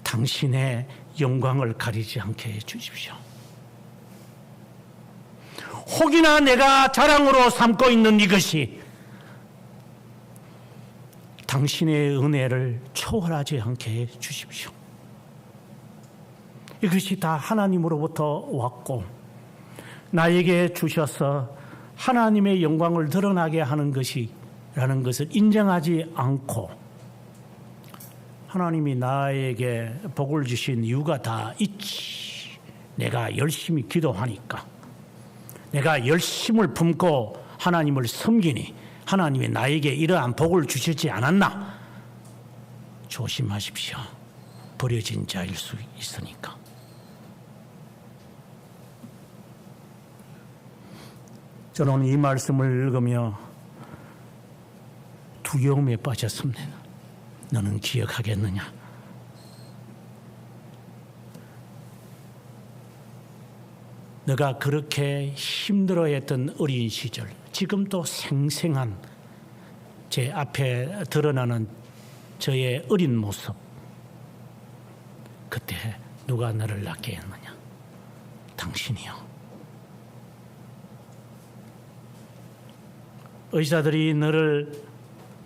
[SPEAKER 1] 당신의 영광을 가리지 않게 해 주십시오. 혹이나 내가 자랑으로 삼고 있는 이것이 당신의 은혜를 초월하지 않게 해 주십시오. 이것이 다 하나님으로부터 왔고 나에게 주셔서 하나님의 영광을 드러나게 하는 것이라는 것을 인정하지 않고 하나님이 나에게 복을 주신 이유가 다 있지. 내가 열심히 기도하니까, 내가 열심을 품고 하나님을 섬기니 하나님이 나에게 이러한 복을 주시지 않았나? 조심하십시오. 버려진 자일 수 있으니까. 저는 이 말씀을 읽으며 두려움에 빠졌습니다. 너는 기억하겠느냐? 내가 그렇게 힘들어했던 어린 시절, 지금도 생생한 제 앞에 드러나는 저의 어린 모습, 그때 누가 너를 낳게 했느냐? 당신이요. 의사들이 너를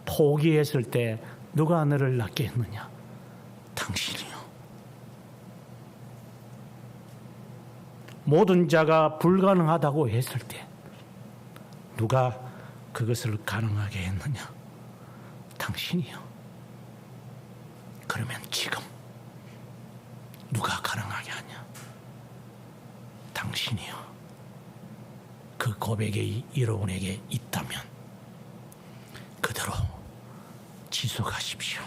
[SPEAKER 1] 포기했을 때 누가 너를 낳게 했느냐? 당신이요. 모든 자가 불가능하다고 했을 때 누가 그것을 가능하게 했느냐? 당신이요. 그러면 지금 누가 가능하게 하냐? 당신이요. 그 고백이 여러분에게 있다면 그대로 지속하십시오.